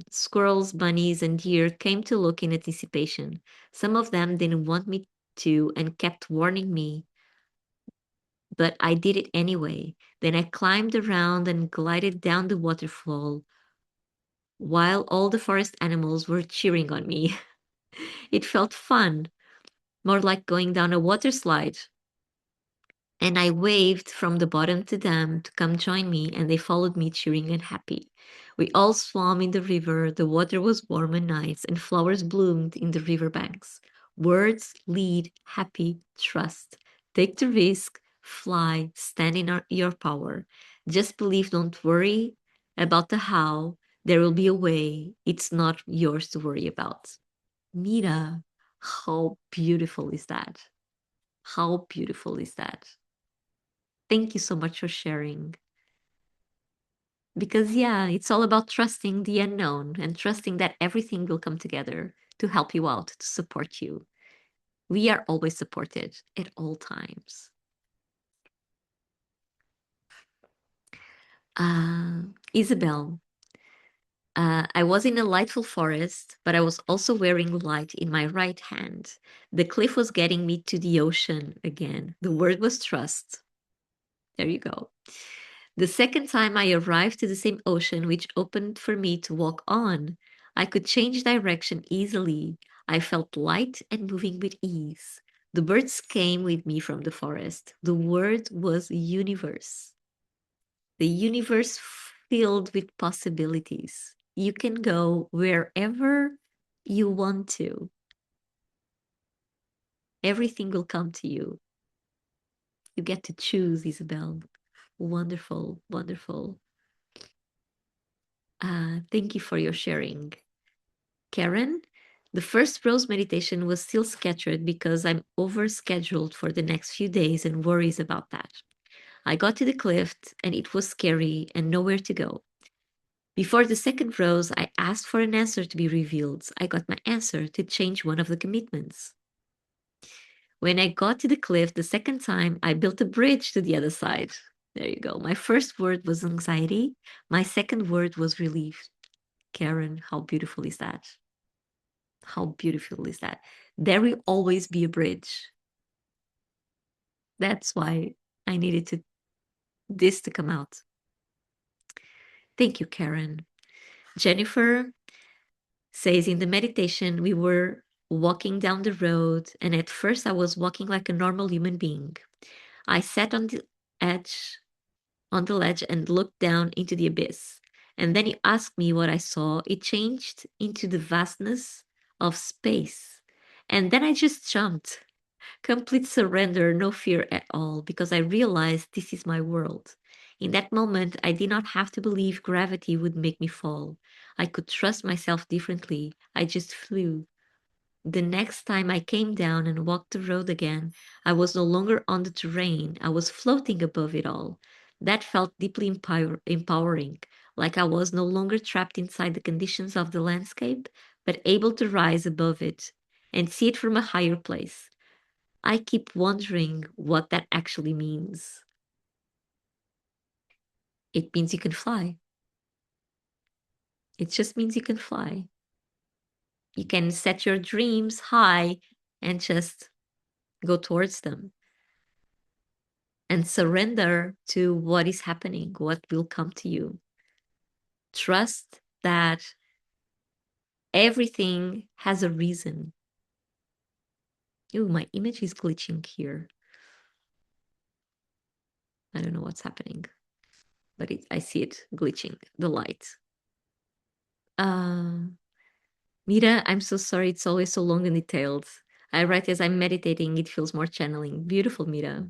squirrels, bunnies, and deer came to look in anticipation. Some of them didn't want me to and kept warning me, but I did it anyway. Then I climbed around and glided down the waterfall while all the forest animals were cheering on me. It felt fun, more like going down a water slide. And I waved from the bottom to them to come join me, and they followed me, cheering and happy. We all swam in the river. The water was warm and nice, and flowers bloomed in the river banks. Words lead, happy, trust. Take the risk, fly, stand in your power. Just believe, don't worry about the how. There will be a way. It's not yours to worry about. Mira, how beautiful is that? How beautiful is that? Thank you so much for sharing. Because, yeah, it's all about trusting the unknown and trusting that everything will come together to help you out, to support you. We are always supported at all times. Isabel, I was in a lightful forest, but I was also wearing light in my right hand. The cliff was getting me to the ocean again. The word was trust. There you go. The second time I arrived to the same ocean, which opened for me to walk on, I could change direction easily. I felt light and moving with ease. The birds came with me from the forest. The word was universe. The universe filled with possibilities. You can go wherever you want to. Everything will come to you. You get to choose, Isabel. Wonderful, wonderful. Thank you for your sharing. Karen, the first rose meditation was still scattered because I'm overscheduled for the next few days and worries about that. I got to the cliff and it was scary and nowhere to go. Before the second rose, I asked for an answer to be revealed. I got my answer to change one of the commitments. When I got to the cliff the second time, I built a bridge to the other side. There you go. My first word was anxiety. My second word was relief. Karen, how beautiful is that? How beautiful is that? There will always be a bridge. That's why I needed this to come out. Thank you, Karen. Jennifer says in the meditation, we were walking down the road, and at first I was walking like a normal human being. I sat edge, on the ledge and looked down into the abyss. And then you asked me what I saw. It changed into the vastness of space. And then I just jumped. Complete surrender, no fear at all, because I realized this is my world. In that moment, I did not have to believe gravity would make me fall. I could trust myself differently. I just flew. The next time I came down and walked the road again, I was no longer on the terrain. I was floating above it all. That felt deeply empowering, like I was no longer trapped inside the conditions of the landscape, but able to rise above it and see it from a higher place. I keep wondering what that actually means. It means you can fly. It just means you can fly. You can set your dreams high and just go towards them. and surrender to what is happening, what will come to you. Trust that everything has a reason. Ooh, my image is glitching here. I don't know what's happening, but I see it glitching, the light. Mira, I'm so sorry. It's always so long and detailed. I write as I'm meditating. It feels more channeling. Beautiful, Mira.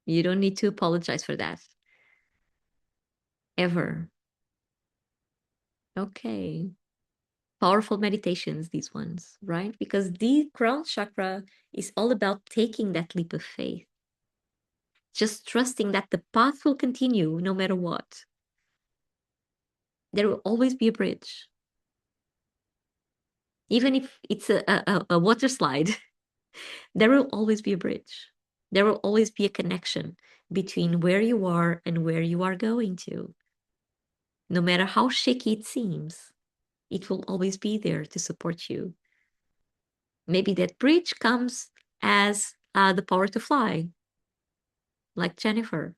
You don't need to apologize for that. Ever. Okay. Powerful meditations, these ones, right? Because the crown chakra is all about taking that leap of faith, just trusting that the path will continue no matter what. There will always be a bridge, even if it's a water slide. There will always be a bridge. There will always be a connection between where you are and where you are going to. No matter how shaky it seems, it will always be there to support you. Maybe that bridge comes as the power to fly, like Jennifer.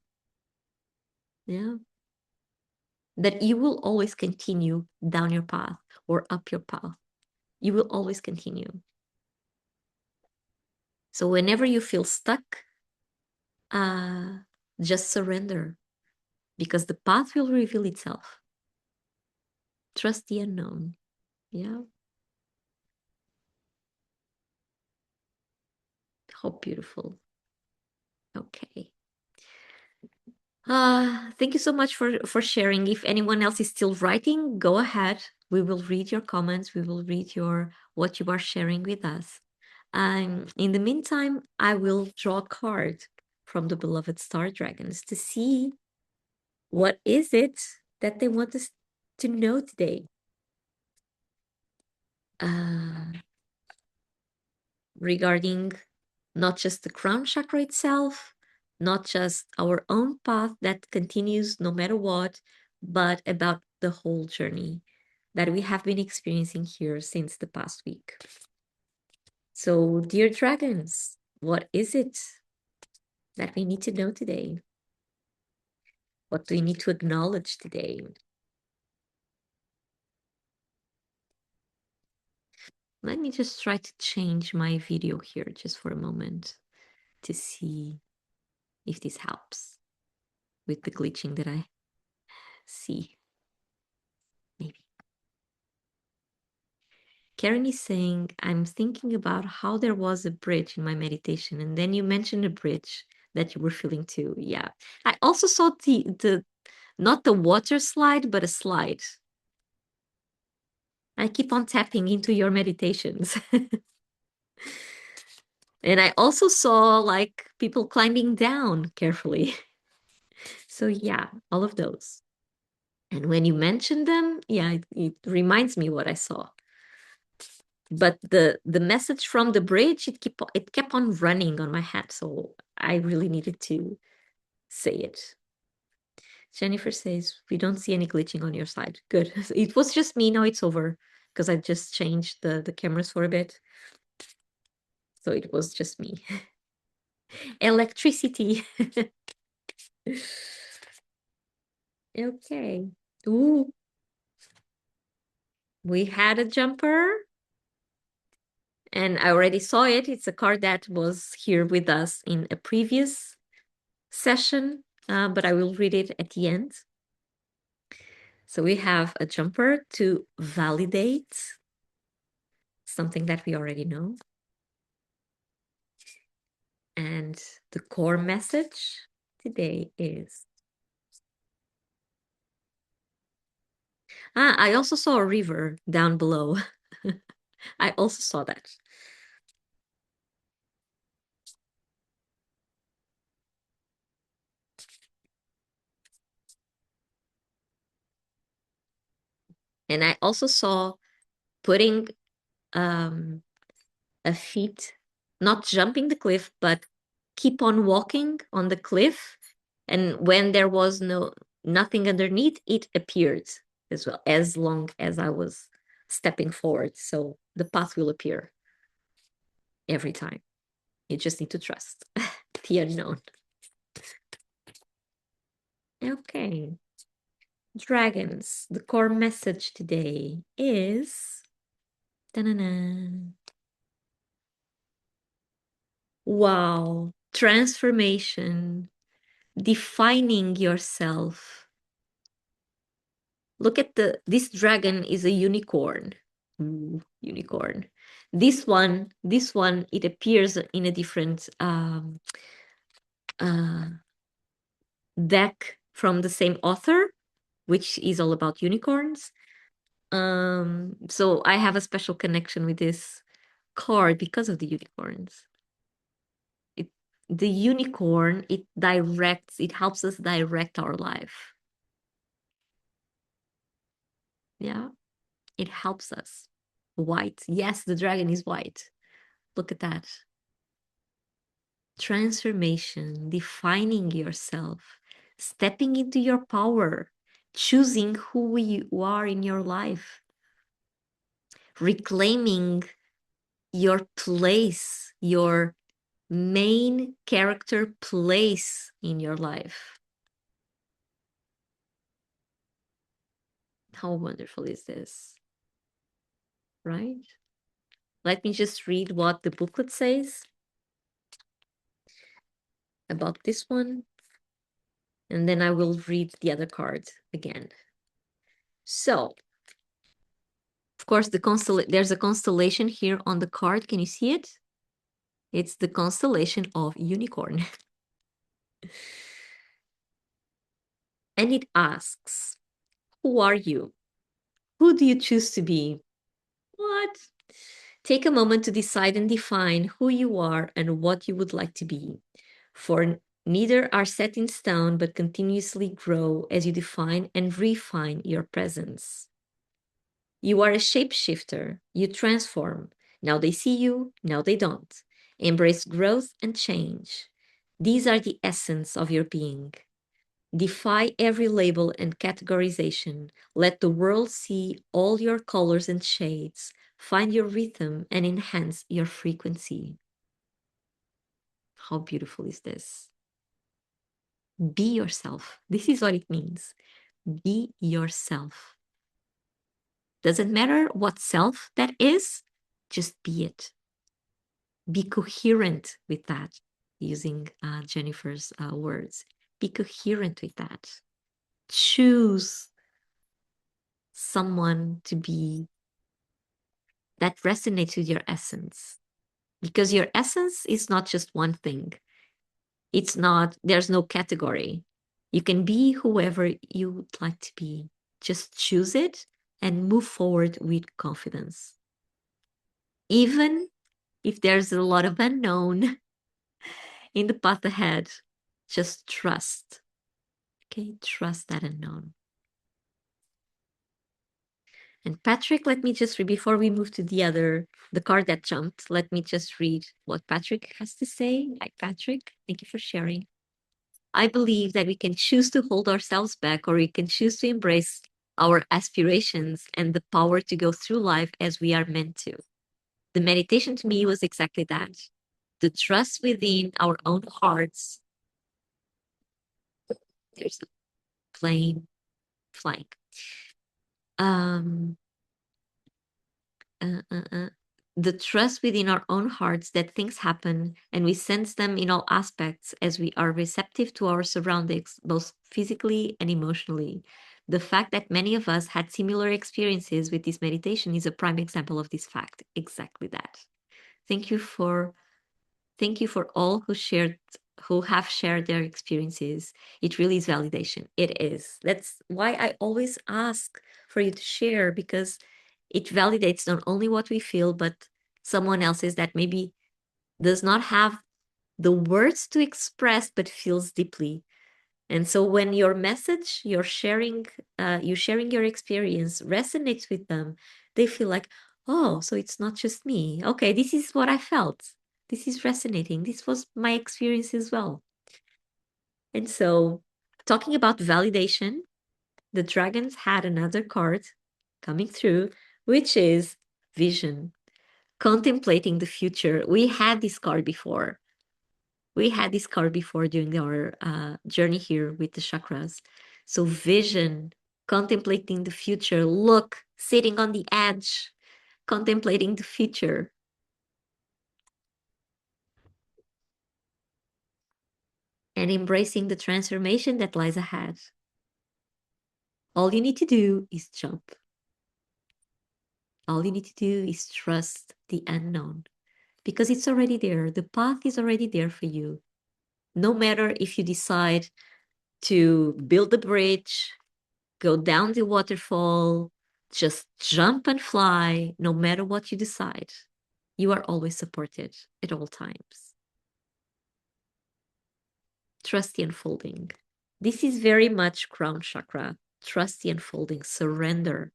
Yeah. That you will always continue down your path or up your path. You will always continue. So whenever you feel stuck, uh, just surrender because the path will reveal itself. Trust the unknown. Yeah. How beautiful. Okay. Thank you so much for sharing. If anyone else is still writing, go ahead. We will read your comments. We will read your what you are sharing with us. In the meantime, I will draw a card from the beloved star dragons to see what is it that they want us to know today. Regarding not just the crown chakra itself, not just our own path that continues no matter what, but about the whole journey that we have been experiencing here since the past week. So, dear dragons, what is it that we need to know today? What do we need to acknowledge today? Let me just try to change my video here just for a moment to see if this helps with the glitching that I see. Maybe. Karen is saying, I'm thinking about how there was a bridge in my meditation, and then you mentioned a bridge that you were feeling too. Yeah. I also saw the not the water slide, but a slide. I keep on tapping into your meditations. And I also saw like people climbing down carefully. So yeah, all of those. And when you mentioned them, yeah, it reminds me what I saw. But the message from the bridge, it kept on running on my head, so I really needed to say it. Jennifer says, we don't see any glitching on your side. Good. It was just me. Now it's over because I just changed the cameras for a bit. So it was just me. Electricity. Okay. Ooh. We had a jumper. And I already saw it. It's a card that was here with us in a previous session, but I will read it at the end. So we have a jumper to validate something that we already know. And the core message today is... I also saw a river down below. I also saw that. And I also saw putting a feet, not jumping the cliff, but keep on walking on the cliff. And when there was nothing underneath, it appeared as well, as long as I was stepping forward. So the path will appear every time. You just need to trust the unknown. Okay. Dragons, the core message today is ta-na-na. Wow, transformation, defining yourself. Look at this dragon is a unicorn. Ooh, unicorn. This one, it appears in a different uh, deck from the same author, which is all about unicorns. So I have a special connection with this card because of the unicorns. It the unicorn, it helps us direct our life. Yeah, it helps us. White. Yes, the dragon is white. Look at that. Transformation, defining yourself, stepping into your power, choosing who you are in your life, reclaiming your place, your main character place in your life. How wonderful is this? Right? Let me just read what the booklet says about this one, and then I will read the other card again. So, of course, there's a constellation here on the card. Can you see it? It's the constellation of Unicorn. And it asks, who are you? Who do you choose to be? What? Take a moment to decide and define who you are and what you would like to be. For neither are set in stone, but continuously grow as you define and refine your presence. You are a shapeshifter. You transform. Now they see you, now they don't. Embrace growth and change. These are the essence of your being. Defy every label and categorization. Let the world see all your colors and shades. Find your rhythm and enhance your frequency. How beautiful is this? Be yourself. This is what it means. Be yourself. Doesn't matter what self that is, just be it. Be coherent with that, using Jennifer's words. Be coherent with that. Choose someone to be that resonates with your essence, because your essence is not just one thing. It's not, there's no category. You can be whoever you would like to be. Just choose it and move forward with confidence. Even if there's a lot of unknown in the path ahead, just trust. Okay, trust that unknown. And Patrick, let me just read, before we move to the card that jumped, let me just read what Patrick has to say. Hi, Patrick. Thank you for sharing. I believe that we can choose to hold ourselves back, or we can choose to embrace our aspirations and the power to go through life as we are meant to. The meditation to me was exactly that. The trust within our own hearts. There's a plane flying. Um, uh, uh, uh, the trust within our own hearts that things happen and we sense them in all aspects as we are receptive to our surroundings, both physically and emotionally. The fact that many of us had similar experiences with this meditation is a prime example of this fact. Exactly that. Thank you for all who have shared their experiences. It really is validation. It is. That's why I always ask for you to share, because it validates not only what we feel, but someone else's that maybe does not have the words to express, but feels deeply. And so when your message, you sharing your experience resonates with them, they feel like, oh, so it's not just me. Okay, this is what I felt. This is resonating. This was my experience as well. And so, talking about validation, the dragons had another card coming through, which is vision, contemplating the future. We had this card before. We had this card before during our journey here with the chakras. So vision, contemplating the future, look, sitting on the edge, contemplating the future. And embracing the transformation that lies ahead. All you need to do is jump. All you need to do is trust the unknown because it's already there. The path is already there for you. No matter if you decide to build a bridge, go down the waterfall, just jump and fly, no matter what you decide, you are always supported at all times. Trust the unfolding. This is very much Crown Chakra. Trust the unfolding, surrender.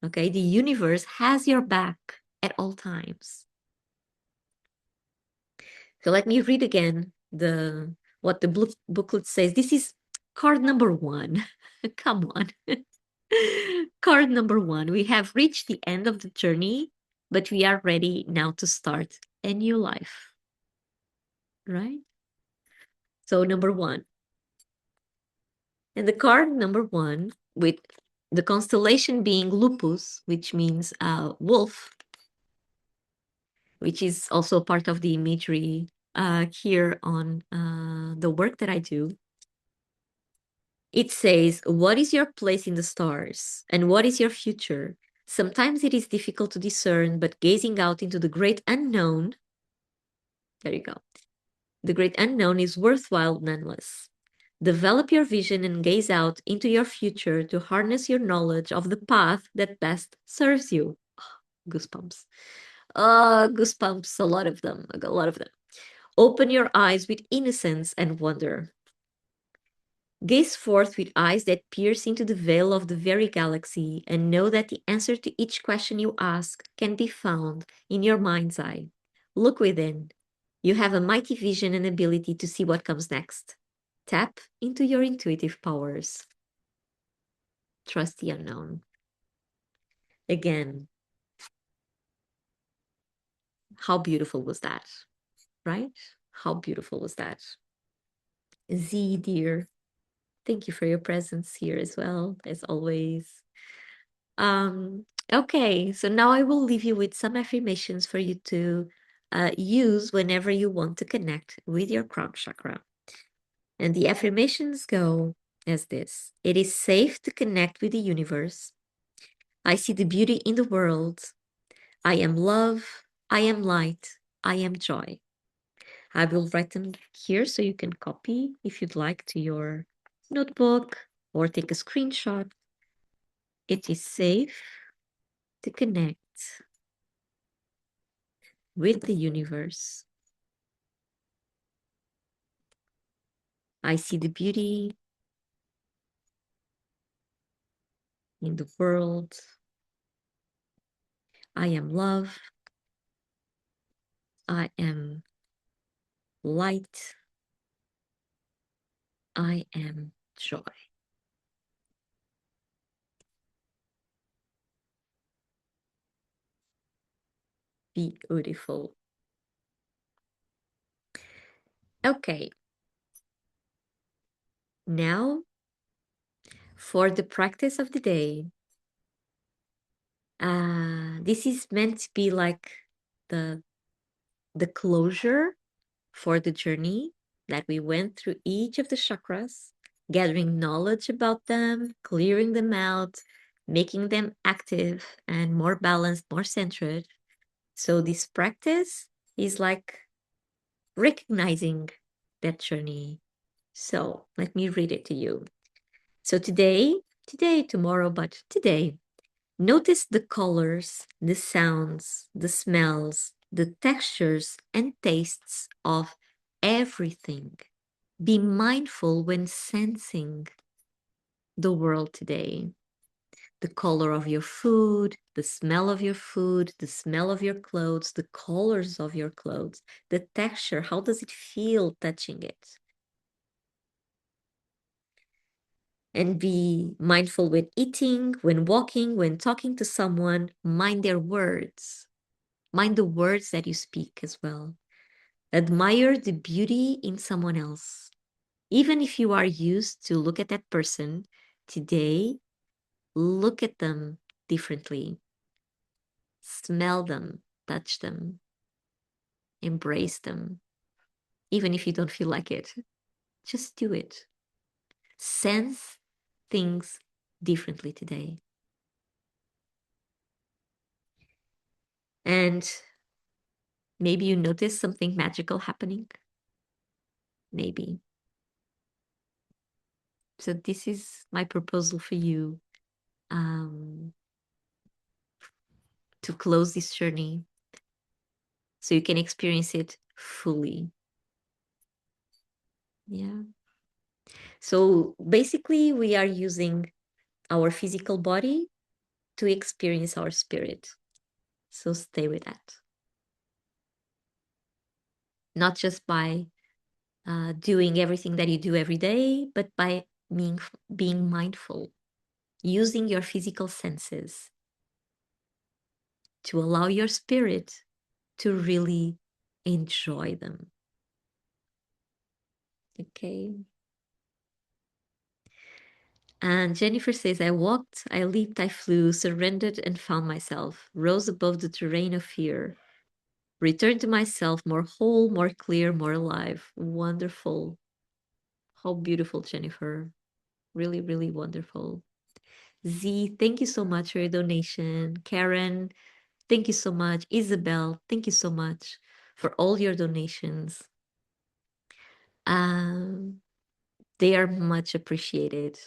Okay, the universe has your back at all times. So let me read again what the booklet says. This is card number 1. Come on. Card number 1. We have reached the end of the journey, but we are ready now to start a new life. Right? So number 1. And the card number 1, with the constellation being Lupus, which means wolf, which is also part of the imagery here on the work that I do. It says, what is your place in the stars and what is your future? Sometimes it is difficult to discern, but gazing out into the great unknown, there you go. The great unknown is worthwhile nonetheless. Develop your vision and gaze out into your future to harness your knowledge of the path that best serves you. Goosebumps. Goosebumps, a lot of them, a lot of them. Open your eyes with innocence and wonder. Gaze forth with eyes that pierce into the veil of the very galaxy and know that the answer to each question you ask can be found in your mind's eye. Look within. You have a mighty vision and ability to see what comes next. Tap into your intuitive powers. Trust the unknown. Again, how beautiful was that, right? How beautiful was that? Z, dear, thank you for your presence here as well, as always. Okay, so now I will leave you with some affirmations for you to use whenever you want to connect with your crown chakra. And the affirmations go as this: it is safe to connect with the universe. I see the beauty in the world. I am love. I am light. I am joy. I will write them here so you can copy if you'd like to your notebook or take a screenshot. It is safe to connect with the universe. I see the beauty in the world. I am love. I am light. I am joy. Beautiful. Okay. Now, for the practice of the day, this is meant to be like the closure for the journey that we went through each of the chakras, gathering knowledge about them, clearing them out, making them active and more balanced, more centered. So this practice is like recognizing that journey. So let me read it to you. So today, tomorrow, but today, notice the colors, the sounds, the smells, the textures and tastes of everything. Be mindful when sensing the world today. The color of your food, the smell of your food, the smell of your clothes, the colors of your clothes, the texture, how does it feel touching it? And be mindful when eating, when walking, when talking to someone. Mind their words. Mind the words that you speak as well. Admire the beauty in someone else. Even if you are used to look at that person today, look at them differently. Smell them, touch them, embrace them. Even if you don't feel like it, just do it. Sense things differently today. And maybe you notice something magical happening. Maybe. So this is my proposal for you, to close this journey so you can experience it fully. Yeah. So basically, we are using our physical body to experience our spirit. So stay with that. Not just by doing everything that you do every day, but by being mindful, using your physical senses to allow your spirit to really enjoy them. Okay. And Jennifer says, I walked, I leaped, I flew, surrendered and found myself, rose above the terrain of fear, returned to myself more whole, more clear, more alive. Wonderful. How beautiful, Jennifer. Really, really wonderful. Z, thank you so much for your donation. Karen, thank you so much. Isabel, thank you so much for all your donations. They are much appreciated.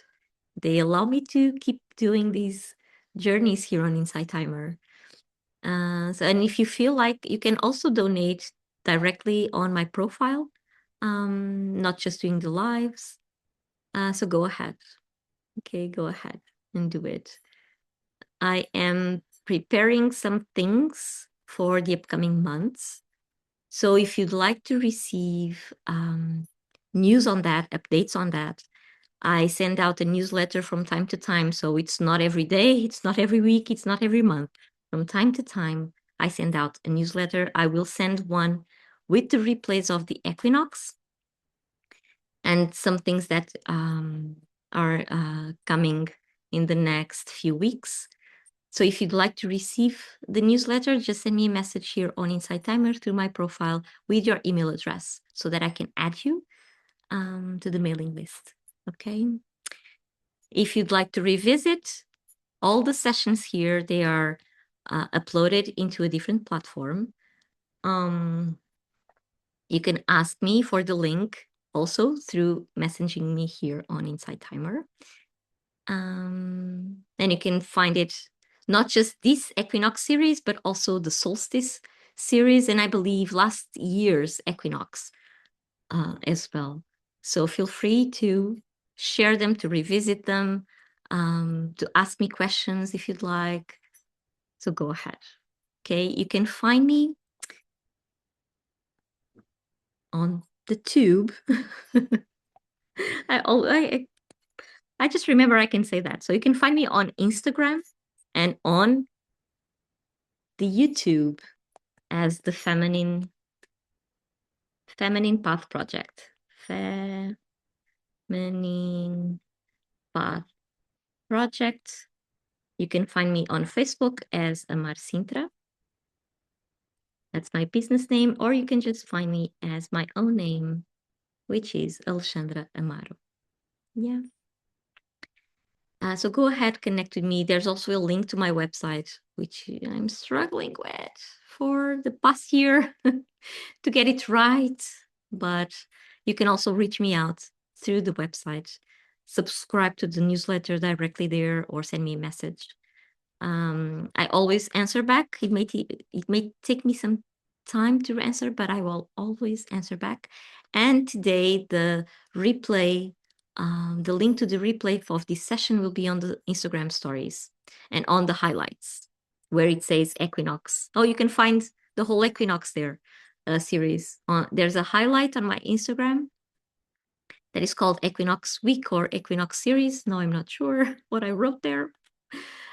They allow me to keep doing these journeys here on Insight Timer. And if you feel like, you can also donate directly on my profile, not just doing the lives. So go ahead. Okay, go ahead and do it. I am preparing some things for the upcoming months. So if you'd like to receive news on that, updates on that, I send out a newsletter from time to time. So it's not every day, it's not every week, it's not every month. From time to time, I send out a newsletter. I will send one with the replays of the equinox and some things that are coming in the next few weeks. So if you'd like to receive the newsletter, just send me a message here on Insight Timer through my profile with your email address so that I can add you to the mailing list. Okay. If you'd like to revisit all the sessions here, they are uploaded into a different platform. You can ask me for the link also through messaging me here on Insight Timer. And you can find it, not just this Equinox series, but also the Solstice series, and I believe last year's Equinox as well. So feel free to share them, to revisit them, to ask me questions if you'd like. So go ahead. Okay, you can find me on the tube. I just remember I can say that. So you can find me on Instagram and on the YouTube as the Feminine Path Project. Feminine Path Project. You can find me on Facebook as Amar Sintra. That's my business name, or you can just find me as my own name, which is Alexandra Amaro. Yeah. So go ahead, connect with me. There's also a link to my website, which I'm struggling with for the past year to get it right. But you can also reach me out through the website, subscribe to the newsletter directly there, or send me a message. I always answer back. It may take me some time to answer, but I will always answer back. And today the replay, the link to the replay of this session will be on the Instagram stories and on the highlights where it says Equinox. Oh, you can find the whole Equinox there series. There's a highlight on my Instagram that is called Equinox Week or Equinox Series. No, I'm not sure what I wrote there.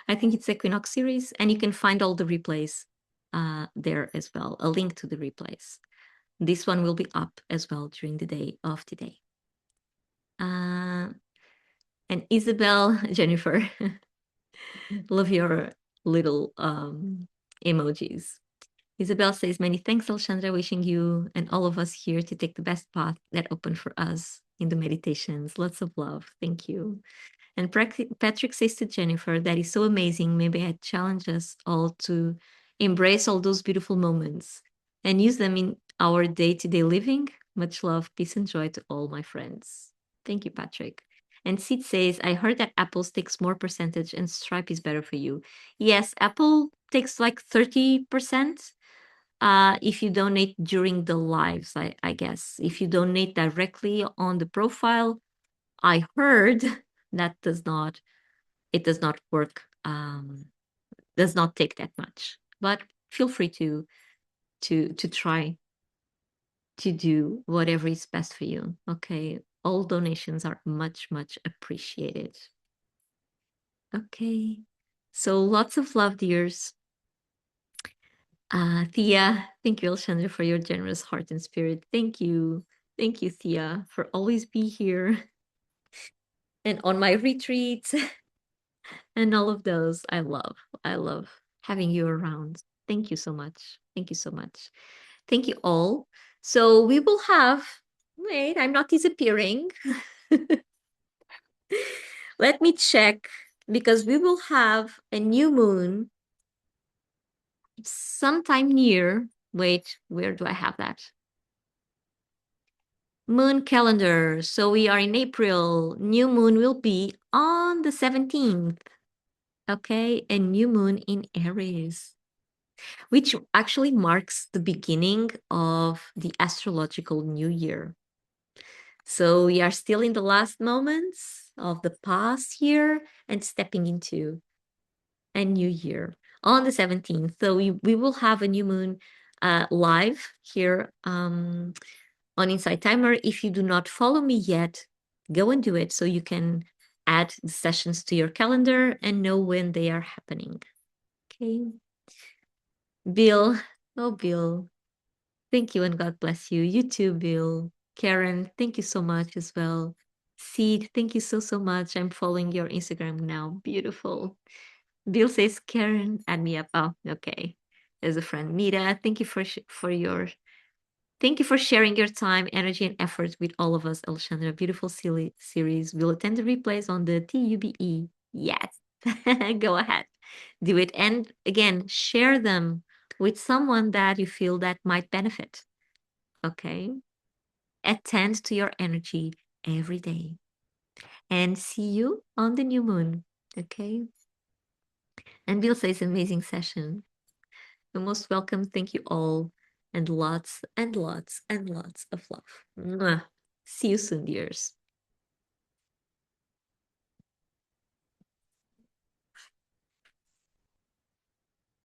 I think it's Equinox Series, and you can find all the replays there as well, a link to the replays. This one will be up as well during the day of today. And Isabel, Jennifer, love your little emojis. Isabel says, many thanks, Alexandra, wishing you and all of us here to take the best path that opened for us in the meditations. Lots of love. Thank you. And Patrick says to Jennifer, that is so amazing. Maybe I challenge us all to embrace all those beautiful moments and use them in our day-to-day living. Much love, peace, and joy to all my friends. Thank you, Patrick. And Sid says, I heard that Apples takes more percentage and Stripe is better for you. Yes, Apple takes like 30%. If you donate during the lives, I guess. If you donate directly on the profile, I heard that it does not work, does not take that much. But feel free to try to do whatever is best for you. Okay, all donations are much appreciated. Okay, so lots of love, dears. Thea, thank you, Alexandra, for your generous heart and spirit. Thank you, Thea, for always be here and on my retreats and all of those. I love having you around. Thank you so much. Thank you so much. Thank you all. So we will have, wait, I'm not disappearing. Let me check, because we will have a new moon sometime near. Wait, where do I have that? Moon calendar. So we are in April. New moon will be on the 17th. Okay, a new moon in Aries, which actually marks the beginning of the astrological new year. So we are still in the last moments of the past year and stepping into a new year on the 17th. So we will have a new moon live here on Inside Timer. If you do not follow me yet, go and do it so you can add the sessions to your calendar and know when they are happening. Okay. Bill, oh Bill, thank you and God bless you. You too, Bill. Karen, thank you so much as well. Seed, thank you so much. I'm following your Instagram now. Beautiful. Bill says, Karen, add me up. Oh, okay. As a friend. Mira, thank you thank you for sharing your time, energy, and effort with all of us, Alexandra. Beautiful series. We'll attend the replays on the TUBE. Yes. Go ahead. Do it. And again, share them with someone that you feel that might benefit. Okay. Attend to your energy every day. And see you on the new moon. Okay. And Bill says, amazing session. You're most welcome. Thank you all. And lots and lots and lots of love. Mwah. See you soon, dears.